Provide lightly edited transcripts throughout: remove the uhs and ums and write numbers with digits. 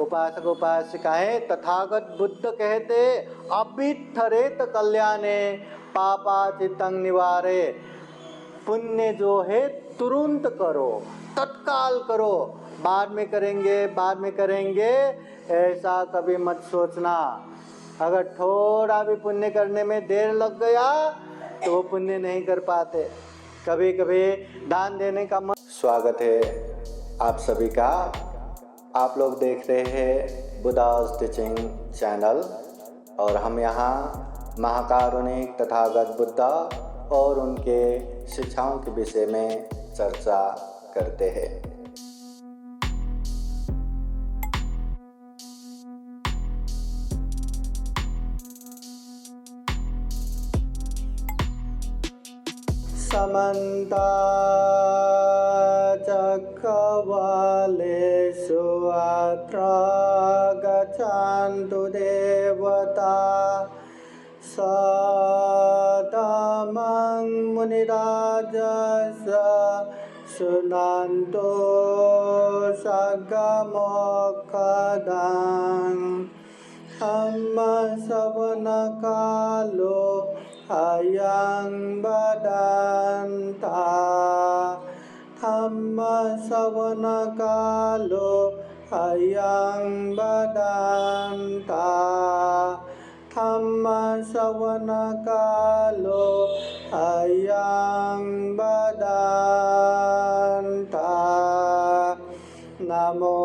उपासक उपासिकाएं, तथागत बुद्ध कहते अभिथरेत कल्याणे पापाचितं निवारे। पुण्य जो है तुरंत करो, तत्काल करो, बाद में करेंगे ऐसा कभी मत सोचना। अगर थोड़ा भी पुण्य करने में देर लग गया तो वो पुण्य नहीं कर पाते। कभी कभी दान देने का मन। स्वागत है आप सभी का। आप लोग देख रहे हैं बुद्धास टीचिंग चैनल और हम यहाँ महाकारुणिक तथागत बुद्ध और उनके शिक्षाओं के विषय में चर्चा करते हैं। समन्त चक्रवालेषु अत्र गच्छन्तु देवता सतमं मुनिराजस्य शृण्वन्तु सद्गमोक्षदं धम्मश्रवणकालो अयं बदन्ता धम्मश्रवणकालो अयं बदन्ता धम्मश्रवणकालो अयं बदन्ता। नमो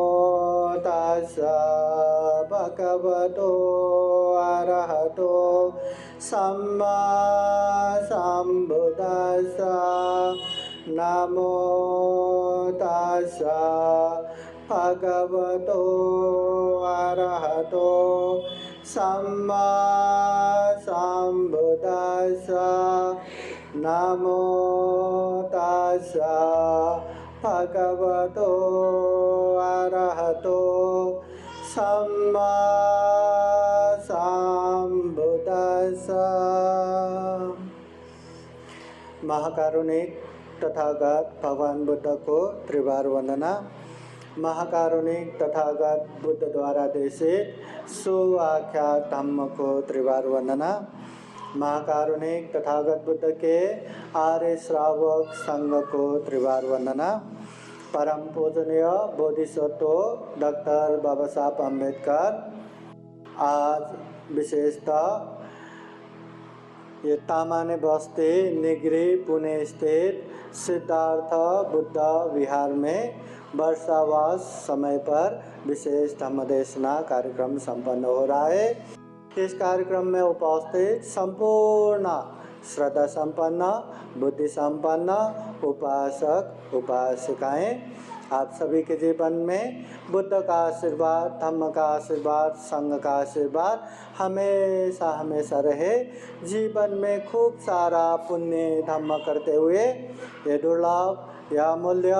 तस्स भगवतो अरहतो सम्मा सम्बुद्दस्स। नमो तस्स भगवतो अरहतो सम्मा सम्बुद्दस्स। नमो तस्स भगवतो अरहतो सम्मा सम्बुद्दस्स। महाकारुणिक तथागत भगवान बुद्ध को त्रिवार वंदना। महाकारुणिक तथागत बुद्ध द्वारा देशित सुआख्यात धम्म को त्रिवार वंदना। महाकारुणिक तथागत बुद्ध के आर्य श्रावक संघ को त्रिवार वंदना। परम पूजनीय बोधिसत्व डॉक्टर बाबा साहब अम्बेडकर आज विशेषतः ये तामाने बस्ती निगरी पुणे स्थित सिद्धार्थ बुद्ध विहार में वर्षावास समय पर विशेष धम्मदेशना कार्यक्रम संपन्न हो रहा है। इस कार्यक्रम में उपस्थित संपूर्ण श्रद्धा संपन्न बुद्धि संपन्न उपासक उपासिकाएं, आप सभी के जीवन में बुद्ध का आशीर्वाद, धम्म का आशीर्वाद, संघ का आशीर्वाद हमेशा हमेशा रहे। जीवन में खूब सारा पुण्य धम्म करते हुए ये दुर्लभ या अमूल्य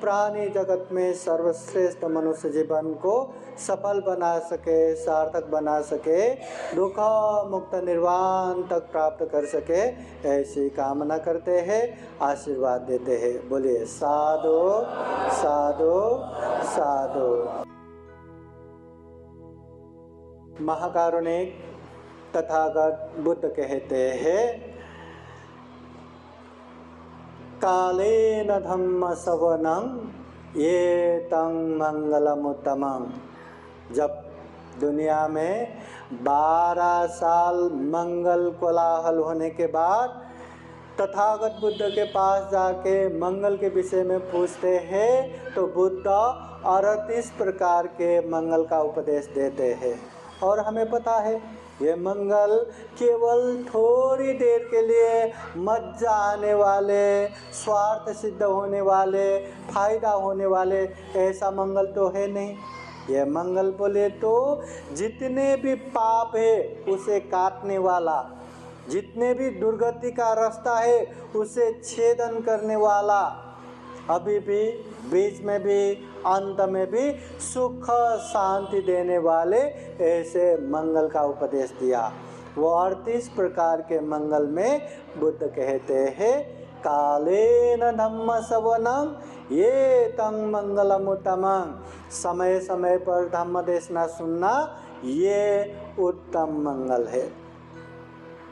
प्राणी जगत में सर्वश्रेष्ठ मनुष्य जीवन को सफल बना सके, सार्थक बना सके, दुख मुक्त निर्वाण तक प्राप्त कर सके, ऐसी कामना करते हैं, आशीर्वाद देते हैं। बोलिए साधु साधु साधु। महाकारुणिक तथागत बुद्ध कहते हैं कालेन धम्म श्रवणं एतं मंगलमुत्तमं। जब दुनिया में 12 साल मंगल कोलाहल होने के बाद तथागत बुद्ध के पास जाके मंगल के विषय में पूछते हैं तो बुद्ध 38 प्रकार के मंगल का उपदेश देते हैं। और हमें पता है ये मंगल केवल थोड़ी देर के लिए मज्जा आने वाले, स्वार्थ सिद्ध होने वाले, फायदा होने वाले ऐसा मंगल तो है नहीं। ये मंगल बोले तो जितने भी पाप है उसे काटने वाला, जितने भी दुर्गति का रास्ता है उसे छेदन करने वाला, अभी भी बीच में भी अंत में भी सुख शांति देने वाले ऐसे मंगल का उपदेश दिया। वो 38 प्रकार के मंगल में बुद्ध कहते हैं कालेन धम्म श्रवणं ये तं मंगलमुत्तमं, समय समय पर धम्म देशना सुनना ये उत्तम मंगल है।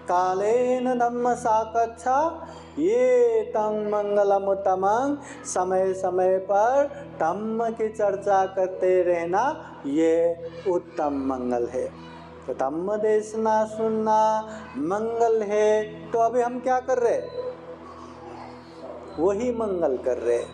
कालेन धम्म साकच्छा ये तं मंगलमुत्तमं, समय समय पर धम्म की चर्चा करते रहना ये उत्तम मंगल है। तो धम्म देशना सुनना मंगल है, तो अभी हम क्या कर रहे? वही मंगल कर रहे।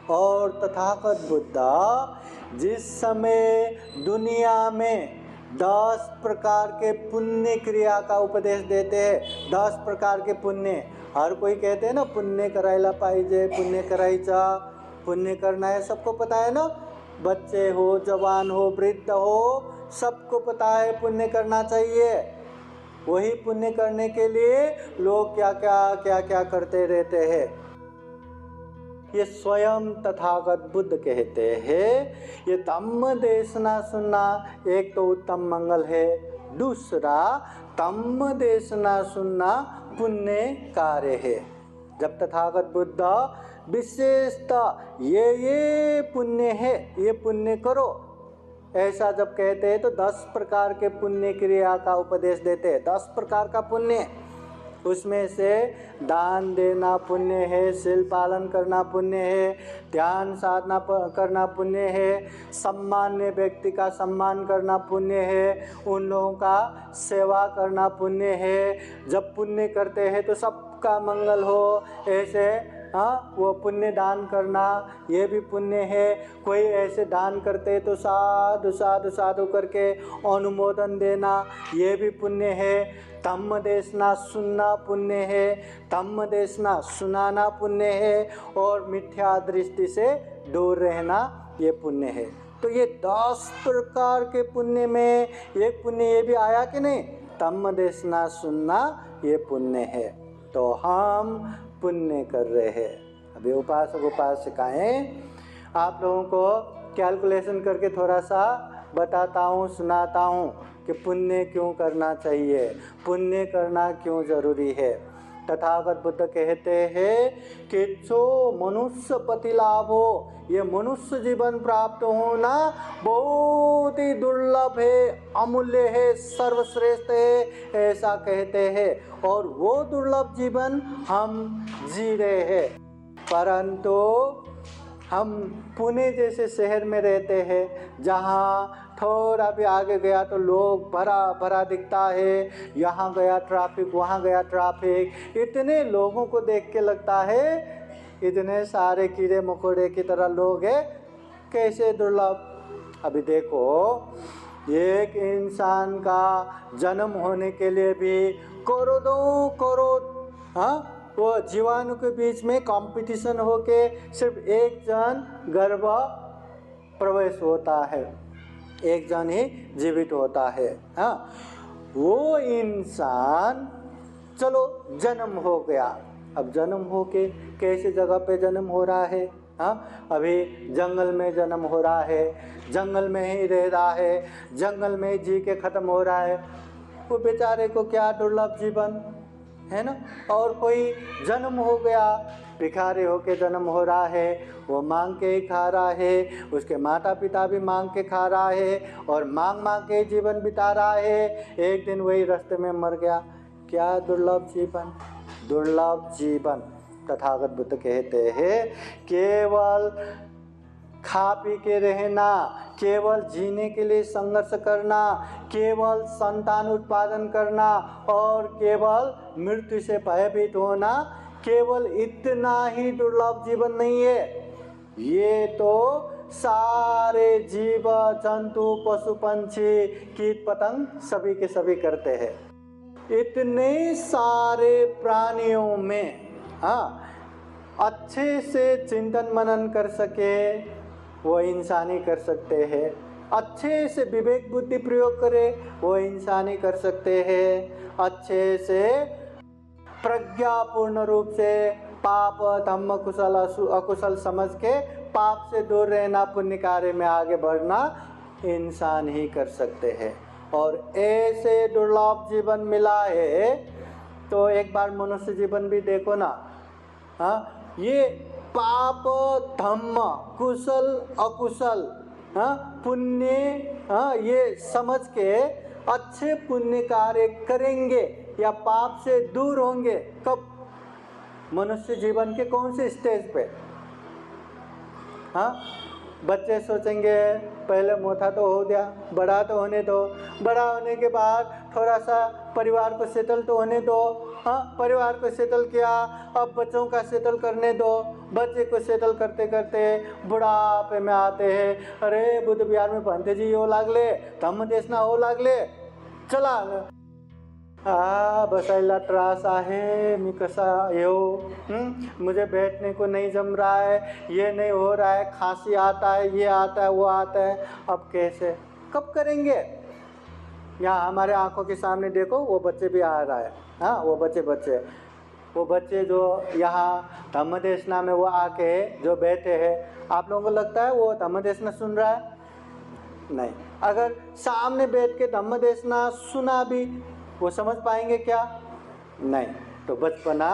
और तथागत बुद्ध जिस समय दुनिया में 10 प्रकार के पुण्य क्रिया का उपदेश देते हैं, 10 प्रकार के पुण्य, हर कोई कहते हैं ना पुण्य करायला पाहिजे, पुण्य करायचा, पुण्य करना है, सबको पता है ना, बच्चे हो, जवान हो, वृद्ध हो, सबको पता है पुण्य करना चाहिए। वही पुण्य करने के लिए लोग क्या क्या करते रहते हैं। ये स्वयं तथागत बुद्ध कहते हैं ये धम्म देशना सुनना एक तो उत्तम मंगल है, दूसरा धम्म देशना सुनना पुण्य कार्य है। जब तथागत बुद्ध विशेषतः ये पुण्य है, ये पुण्य करो, ऐसा जब कहते हैं तो 10 प्रकार के पुण्य क्रिया का उपदेश देते हैं। 10 प्रकार का पुण्य, उसमें से दान देना पुण्य है, शील पालन करना पुण्य है, ध्यान साधना करना पुण्य है, सम्मान्य व्यक्ति का सम्मान करना पुण्य है, उन लोगों का सेवा करना पुण्य है। जब पुण्य करते हैं तो सबका मंगल हो, ऐसे वो पुण्य दान करना ये भी पुण्य है। कोई ऐसे दान करते तो साधु साधु साधु करके अनुमोदन देना ये भी पुण्य है। धम्म देशना सुनना पुण्य है, धम्म देशना सुनाना पुण्य है, और मिथ्या दृष्टि से दूर रहना ये पुण्य है। तो ये 10 प्रकार के पुण्य में एक पुण्य ये भी आया कि नहीं, धम्म देशना सुनना ये पुण्य है। तो हम पुण्य कर रहे हैं। अभी उपासक उपासिकाएं आप लोगों को कैलकुलेशन करके थोड़ा सा बताता हूँ, सुनाता हूँ कि पुण्य क्यों करना चाहिए, पुण्य करना क्यों जरूरी है। तथागत बुद्ध कहते हैं कि जो मनुष्य पति लाभ हो, ये मनुष्य जीवन प्राप्त होना बहुत ही दुर्लभ है, अमूल्य है, सर्वश्रेष्ठ है, ऐसा कहते हैं। और वो दुर्लभ जीवन हम जी रहे हैं। परंतु हम पुणे जैसे शहर में रहते हैं, जहाँ थोड़ा भी आगे गया तो लोग भरा भरा दिखता है, यहाँ गया ट्रैफिक, वहाँ गया ट्रैफिक, इतने लोगों को देख के लगता है इतने सारे कीड़े मकोड़े की तरह लोग हैं, कैसे दुर्लभ। अभी देखो एक इंसान का जन्म होने के लिए भी करोड़ों करोड़ वो जीवाणु के बीच में कंपटीशन होके सिर्फ एक जन गर्भ प्रवेश होता है, एक जन ही जीवित होता है। वो इंसान चलो जन्म हो गया, अब जन्म हो के कैसे जगह पे जन्म हो रहा है, अभी जंगल में जन्म हो रहा है, जंगल में ही रह रहा है, जंगल में जी के ख़त्म हो रहा है। वो बेचारे को क्या दुर्लभ जीवन है ना। और कोई जन्म हो गया, भिखारी होके जन्म हो रहा है, वो मांग के ही खा रहा है, उसके माता पिता भी मांग के खा रहा है और मांग मांग के जीवन बिता रहा है। एक दिन वही रास्ते में मर गया, क्या दुर्लभ जीवन, दुर्लभ जीवन। तथागत बुद्ध कहते हैं केवल खा पी के रहना, केवल जीने के लिए संघर्ष करना, केवल संतान उत्पादन करना और केवल मृत्यु से भयभीत होना, केवल इतना ही दुर्लभ जीवन नहीं है। ये तो सारे जीव जंतु पशु पंछी कीट पतंग सभी के सभी करते हैं। इतने सारे प्राणियों में अच्छे से चिंतन मनन कर सके वो इंसान ही कर सकते हैं, अच्छे से विवेक बुद्धि प्रयोग करे वो इंसान ही कर सकते हैं, अच्छे से प्रज्ञापूर्ण रूप से पाप धम्म कुशल अकुशल समझ के पाप से दूर रहना, पुण्य कार्य में आगे बढ़ना इंसान ही कर सकते हैं। और ऐसे दुर्लभ जीवन मिला है तो एक बार मनुष्य जीवन भी देखो ना। ये पाप धम्म, कुशल अकुशल, पुण्य, ये समझ के अच्छे पुण्य कार्य करेंगे या पाप से दूर होंगे कब? मनुष्य जीवन के कौन से स्टेज पे? बच्चे सोचेंगे पहले मोटा तो हो गया, बड़ा तो होने दो, बड़ा होने के बाद थोड़ा सा परिवार को सेटल तो होने दो, परिवार को सेटल किया, अब बच्चों का सेटल करने दो, बच्चे को सेटल करते करते बुढ़ापे में आते हैं, अरे बुद्ध विहार में पंत जी हो लागले, धम्म देशना हो लागले, चला बसायला त्रास आहे, मी कसा येऊ, मुझे बैठने को नहीं जम रहा है, ये नहीं हो रहा है, खांसी आता है, ये आता है, वो आता है, अब कैसे, कब करेंगे? यहाँ हमारे आंखों के सामने देखो वो बच्चे भी आ रहा है, वो बच्चे जो यहाँ धम्म देशना में वो आके जो बैठे हैं, आप लोगों को लगता है वो धम्म देशना सुन रहा है? नहीं। अगर सामने बैठ के धम्म देशना सुना भी, वो समझ पाएंगे क्या? नहीं। तो बचपना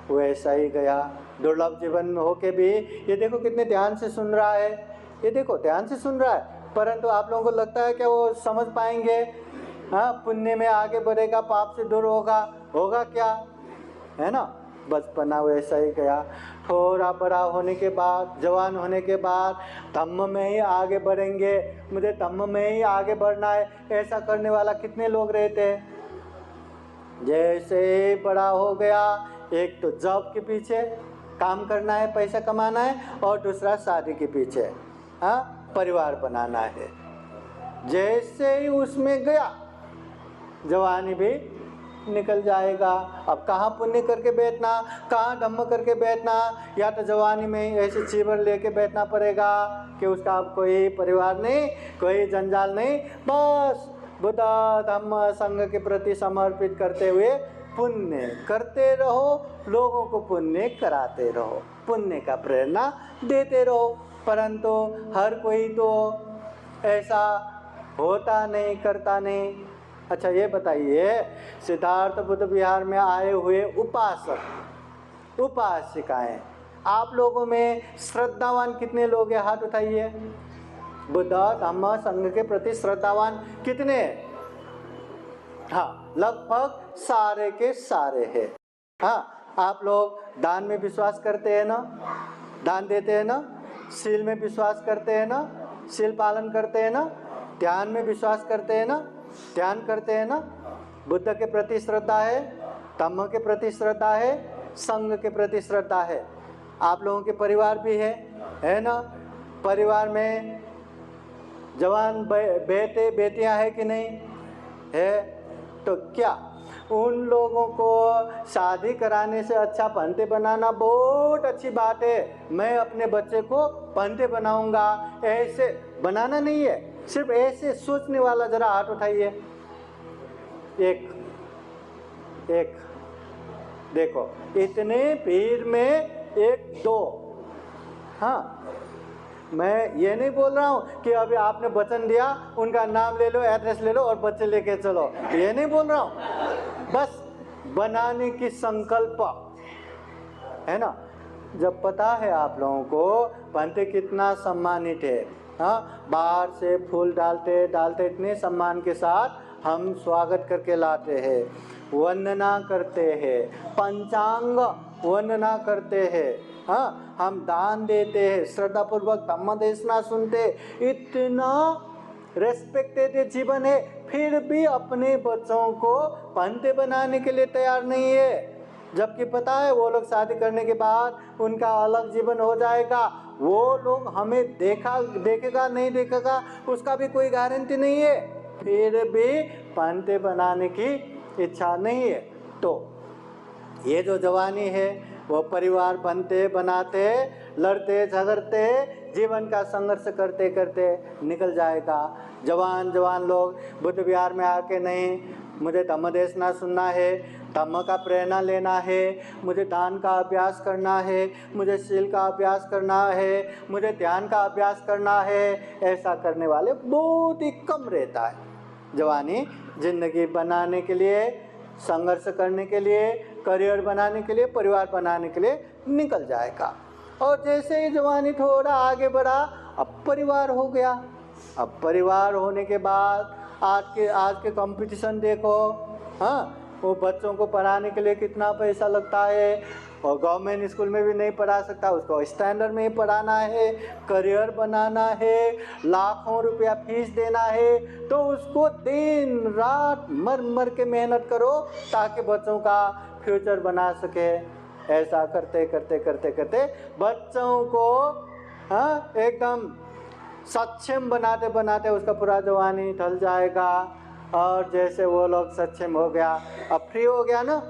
वैसा ही गया, दुर्लभ जीवन में होके भी ये देखो कितने ध्यान से सुन रहा है, ये देखो ध्यान से सुन रहा है, परंतु आप लोगों को लगता है कि वो समझ पाएंगे? पुण्य में आगे बढ़ेगा, पाप से दूर होगा क्या? है ना? बचपना वैसा ही गया। थोड़ा बड़ा होने के बाद, जवान होने के बाद धम्म में ही आगे बढ़ेंगे, मुझे धम्म में ही आगे बढ़ना है, ऐसा करने वाला कितने लोग रहते हैं? जैसे बड़ा हो गया, एक तो जॉब के पीछे काम करना है, पैसा कमाना है, और दूसरा शादी के पीछे परिवार बनाना है। जैसे ही उसमें गया, जवानी भी निकल जाएगा। अब कहाँ पुण्य करके बैठना, कहाँ धम्म करके बैठना, या तो जवानी में ऐसे चीवर लेके बैठना पड़ेगा कि उसका अब कोई परिवार नहीं, कोई जंजाल नहीं, बस बुद्ध धम्म संघ के प्रति समर्पित करते हुए पुण्य करते रहो, लोगों को पुण्य कराते रहो, पुण्य का प्रेरणा देते रहो। परंतु हर कोई तो ऐसा होता नहीं, करता नहीं। अच्छा ये बताइए, सिद्धार्थ बुद्ध विहार में आए हुए उपासक उपासिकाएं, आप लोगों में श्रद्धावान कितने लोग हैं? हाथ उठाइए। बुद्ध धम्म संघ के प्रति श्रद्धावान कितने? लगभग सारे के सारे हैं। आप लोग दान में विश्वास करते हैं ना? दान देते हैं ना? शील में विश्वास करते हैं ना? शील पालन करते हैं ना? ध्यान में विश्वास करते हैं ना? ध्यान करते हैं ना? बुद्ध के प्रति श्रद्धा है, धम्म के प्रति श्रद्धा है, संघ के प्रति श्रद्धा है। आप लोगों के परिवार भी है ना? परिवार में जवान बेटे बेटियां है कि नहीं है? तो क्या उन लोगों को शादी कराने से अच्छा पंते बनाना बहुत अच्छी बात है, मैं अपने बच्चे को पंते बनाऊंगा, ऐसे बनाना नहीं है। सिर्फ ऐसे सोचने वाला जरा हाथ उठाइए। एक देखो, इतने भीड़ में एक दो। मैं ये नहीं बोल रहा हूँ कि अभी आपने वचन दिया, उनका नाम ले लो, एड्रेस ले लो और बच्चे लेके चलो, ये नहीं बोल रहा हूँ। बस बनाने की संकल्प है ना। जब पता है आप लोगों को पंते कितना सम्मानित है, बाहर से फूल डालते इतने सम्मान के साथ हम स्वागत करके लाते हैं, वंदना करते हैं, पंचांग वंदना करते हैं, हम दान देते हैं, श्रद्धापूर्वक धम्म देशना सुनते, इतना रेस्पेक्टेड जीवन है, फिर भी अपने बच्चों को पंते बनाने के लिए तैयार नहीं है। जबकि पता है वो लोग शादी करने के बाद उनका अलग जीवन हो जाएगा, वो लोग हमें देखेगा नहीं देखेगा उसका भी कोई गारंटी नहीं है, फिर भी पंते बनाने की इच्छा नहीं है। तो ये जो जवानी है वो परिवार बनते बनाते, लड़ते झगड़ते, जीवन का संघर्ष करते करते निकल जाएगा। जवान लोग बुद्ध विहार में आके नहीं, मुझे धम्म देशना सुनना है, धम्म का प्रेरणा लेना है, मुझे दान का अभ्यास करना है, मुझे शील का अभ्यास करना है, मुझे ध्यान का अभ्यास करना है, ऐसा करने वाले बहुत ही कम रहता है। जवानी जिंदगी बनाने के लिए, संघर्ष करने के लिए, करियर बनाने के लिए, परिवार बनाने के लिए निकल जाएगा। और जैसे ही जवानी थोड़ा आगे बढ़ा, अब परिवार हो गया। अब परिवार होने के बाद आज के कंपटीशन देखो। हाँ, वो बच्चों को पढ़ाने के लिए कितना पैसा लगता है, और गवर्नमेंट स्कूल में भी नहीं पढ़ा सकता, उसको स्टैंडर्ड में ही पढ़ाना है, करियर बनाना है, लाखों रुपया फीस देना है। तो उसको दिन रात मर मर के मेहनत करो ताकि बच्चों का फ्यूचर बना सके। ऐसा करते करते करते करते बच्चों को एकदम सक्षम बनाते बनाते उसका पूरा जवानी ढल जाएगा। और जैसे वो लोग सक्षम हो गया, अब फ्री हो गया ना,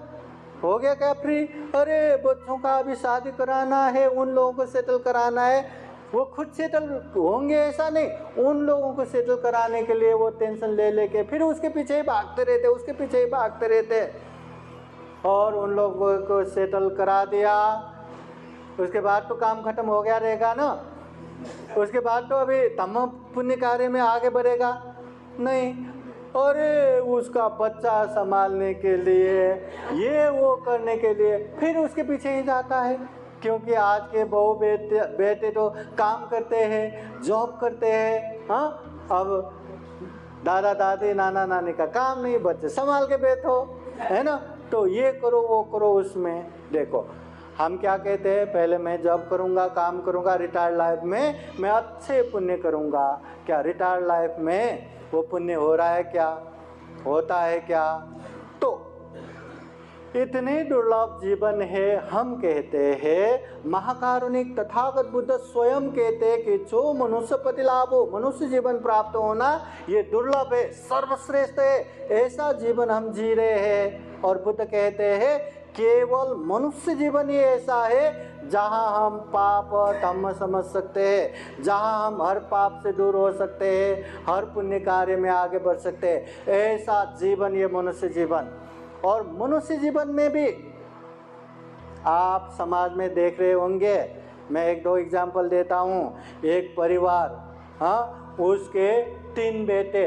हो गया क्या फ्री? अरे बच्चों का अभी शादी कराना है, उन लोगों को सेटल कराना है। वो खुद सेटल होंगे ऐसा नहीं, उन लोगों को सेटल कराने के लिए वो टेंशन ले लेके फिर उसके पीछे ही भागते रहते, उसके पीछे ही भागते रहते। और उन लोगों को सेटल करा दिया, उसके बाद तो काम खत्म हो गया रहेगा ना। उसके बाद तो अभी तम पुण्य कार्य में आगे बढ़ेगा नहीं। अरे उसका बच्चा संभालने के लिए, ये वो करने के लिए फिर उसके पीछे ही जाता है। क्योंकि आज के बहू बेटे तो काम करते हैं, जॉब करते हैं। हाँ, अब दादा दादी नाना नानी का काम नहीं, बच्चे संभाल के बैठो, है ना। तो ये करो वो करो, उसमें देखो हम क्या कहते हैं, पहले मैं जॉब करूँगा, काम करूँगा, रिटायर्ड लाइफ में मैं अच्छे पुण्य करूँगा। क्या रिटायर्ड लाइफ में वो पुण्य हो रहा है? क्या होता है? क्या? तो इतने दुर्लभ जीवन है। हम कहते हैं, महाकारुणिक तथागत बुद्ध स्वयं कहते हैं कि जो मनुष्य पति लाभ हो, मनुष्य जीवन प्राप्त होना ये दुर्लभ है, सर्वश्रेष्ठ है। ऐसा जीवन हम जी रहे हैं। और बुद्ध कहते हैं केवल मनुष्य जीवन ही ऐसा है जहाँ हम पाप धम्म समझ सकते हैं, जहाँ हम हर पाप से दूर हो सकते हैं, हर पुण्य कार्य में आगे बढ़ सकते हैं। ऐसा जीवन ये मनुष्य जीवन। और मनुष्य जीवन में भी आप समाज में देख रहे होंगे, मैं एक दो एग्जाम्पल देता हूँ। एक परिवार, हाँ, उसके 3 बेटे,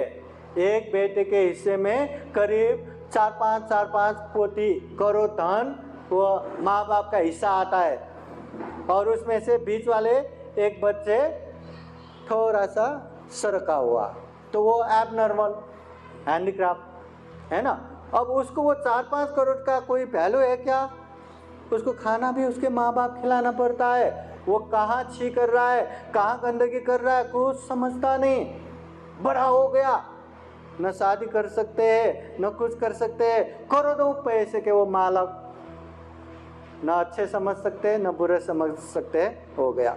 एक बेटे के हिस्से में करीब 4-5 कोटि करोड़ धन वो माँ बाप का हिस्सा आता है। और उसमें से बीच वाले एक बच्चे थोड़ा सा सरका हुआ, तो वो एबनॉर्मल हैंडीक्राफ्ट है ना। अब उसको वो 4-5 करोड़ का कोई वैल्यू है क्या? उसको खाना भी उसके माँ बाप खिलाना पड़ता है। वो कहाँ छी कर रहा है, कहाँ गंदगी कर रहा है, कुछ समझता नहीं। बड़ा हो गया, न शादी कर सकते हैं, न कुछ कर सकते हैं, करोड़ों पैसे के वो मालक, न अच्छे समझ सकते न बुरे समझ सकते, हो गया।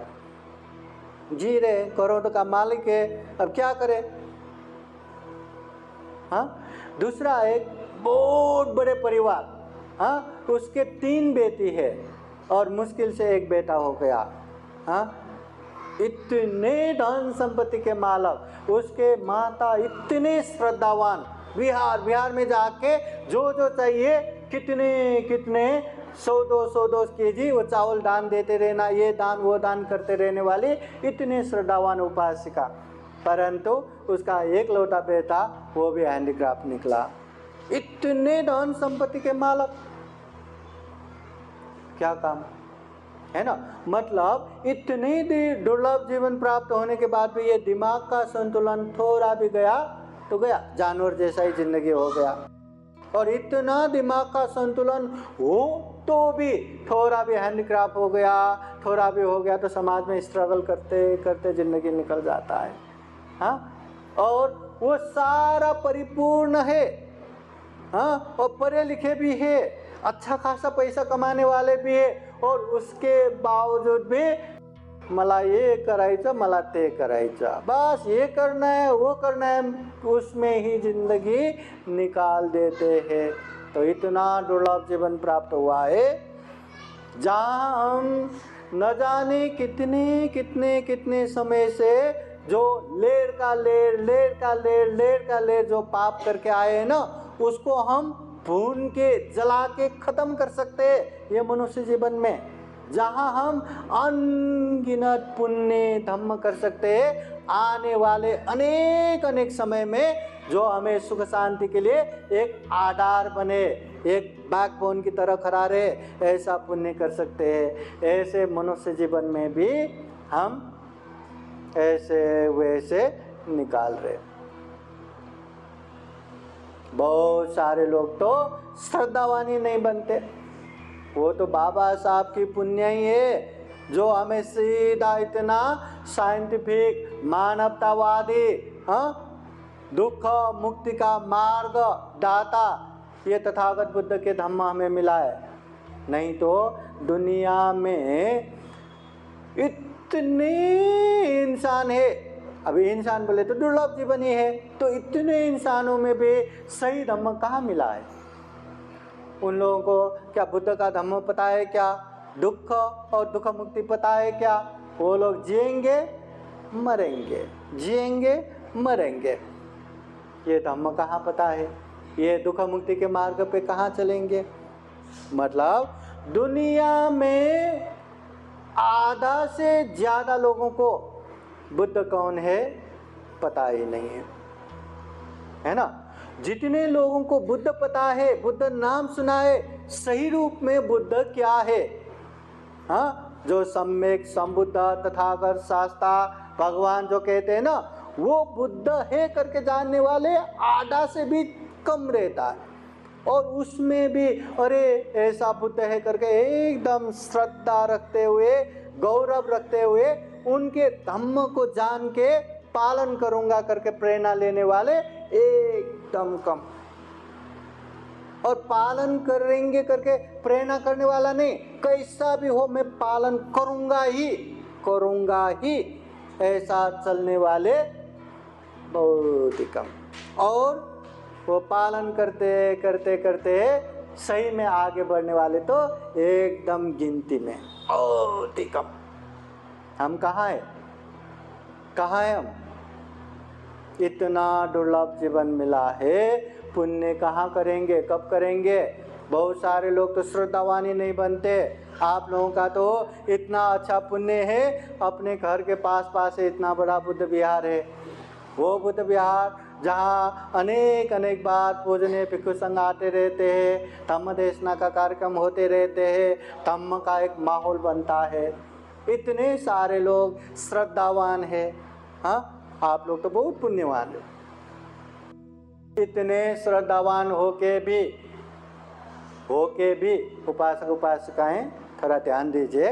जी रहे, करोड़ों का मालिक है, अब क्या करे? हाँ, दूसरा एक बहुत बड़े परिवार, हाँ, उसके 3 बेटी है और मुश्किल से एक बेटा हो गया। हाँ, इतने धन संपत्ति के मालक, उसके माता इतने श्रद्धावान, बिहार में जाके जो जो चाहिए कितने 100-200 केजी वो चावल दान देते रहना, ये दान वो दान करते रहने वाली इतने श्रद्धावान उपासिका। परंतु उसका एक लौटा बेटा वो भी हैंडीक्राफ्ट निकला। इतने धन संपत्ति के मालक, क्या काम है ना। मतलब इतनी दुर्लभ जीवन प्राप्त होने के बाद भी ये दिमाग का संतुलन थोड़ा भी गया तो गया, जानवर जैसा ही जिंदगी हो गया। और इतना दिमाग का संतुलन हो तो भी थोड़ा भी हैंडीक्राफ्ट हो गया, थोड़ा भी हो गया तो समाज में स्ट्रगल करते करते जिंदगी निकल जाता है। हाँ, और वो सारा परिपूर्ण है, हाँ, और पढ़े लिखे भी है, अच्छा खासा पैसा कमाने वाले भी है, और उसके बावजूद भी मला ये करायचं, मला ते करायचं, बस ये करना है वो करना है, उसमें ही जिंदगी निकाल देते हैं। तो इतना दुर्लभ जीवन प्राप्त हुआ है जहाँ हम न जाने कितने समय से जो लेर का लेर जो पाप करके आए हैं ना, उसको हम भून के जला के खत्म कर सकते हैं ये मनुष्य जीवन में। जहाँ हम अनगिनत पुण्य धम्म कर सकते हैं आने वाले अनेक अनेक समय में, जो हमें सुख शांति के लिए एक आधार बने, एक बैकबोन की तरह खड़ा रहे, ऐसा पुण्य कर सकते हैं। ऐसे मनुष्य जीवन में भी हम ऐसे वैसे निकाल रहे। बहुत सारे लोग तो श्रद्धावान ही नहीं बनते। वो तो बाबा साहब की पुण्य ही है जो हमें सीधा इतना साइंटिफिक मानवतावादी, दुख मुक्ति का मार्ग दाता ये तथागत बुद्ध के धम्म हमें मिला है। नहीं तो दुनिया में इतने इंसान है, अभी इंसान बोले तो दुर्लभ जीवन ही है, तो इतने इंसानों में भी सही धम्म कहाँ मिला है? उन लोगों को क्या बुद्ध का धम्म पता है? क्या दुख और दुख मुक्ति पता है? क्या वो लोग जिएंगे मरेंगे, जिएंगे मरेंगे, ये धम्म कहाँ पता है? ये दुख मुक्ति के मार्ग पे कहाँ चलेंगे? मतलब दुनिया में आधा से ज्यादा लोगों को बुद्ध कौन है पता ही नहीं है, है ना? जितने लोगों को बुद्ध पता है, बुद्ध नाम सुना है, सही रूप में बुद्ध क्या है, हाँ, जो सम्यक संबुद्ध तथागत शास्ता भगवान जो कहते हैं ना, वो बुद्ध है करके जानने वाले आधा से भी कम रहता है। और उसमें भी अरे ऐसा बुद्ध है करके एकदम श्रद्धा रखते हुए, गौरव रखते हुए, उनके धम्म को जान के पालन करूंगा करके प्रेरणा लेने वाले एकदम कम। और पालन करेंगे करके प्रेरणा करने वाला नहीं, कैसा भी हो मैं पालन करूंगा ही, ऐसा चलने वाले बहुत ही कम। और वो पालन करते करते करते सही में आगे बढ़ने वाले तो एकदम गिनती में बहुत ही कम। हम कहाँ हैं हम? इतना दुर्लभ जीवन मिला है, पुण्य कहाँ करेंगे, कब करेंगे? बहुत सारे लोग तो श्रद्धावान ही नहीं बनते। आप लोगों का तो इतना अच्छा पुण्य है, अपने घर के पास इतना बड़ा बुद्ध विहार है। वो बुद्ध विहार जहाँ अनेक बार पूजनीय भिक्षु संघ आते रहते हैं, धम्म देशना का कार्यक्रम होते रहते हैं, धम्म का एक माहौल बनता है, इतने सारे लोग श्रद्धावान है। हाँ, आप लोग तो बहुत पुण्यवान है। इतने श्रद्धावान होके भी उपासक उपासिकाएं थोड़ा ध्यान दीजिए,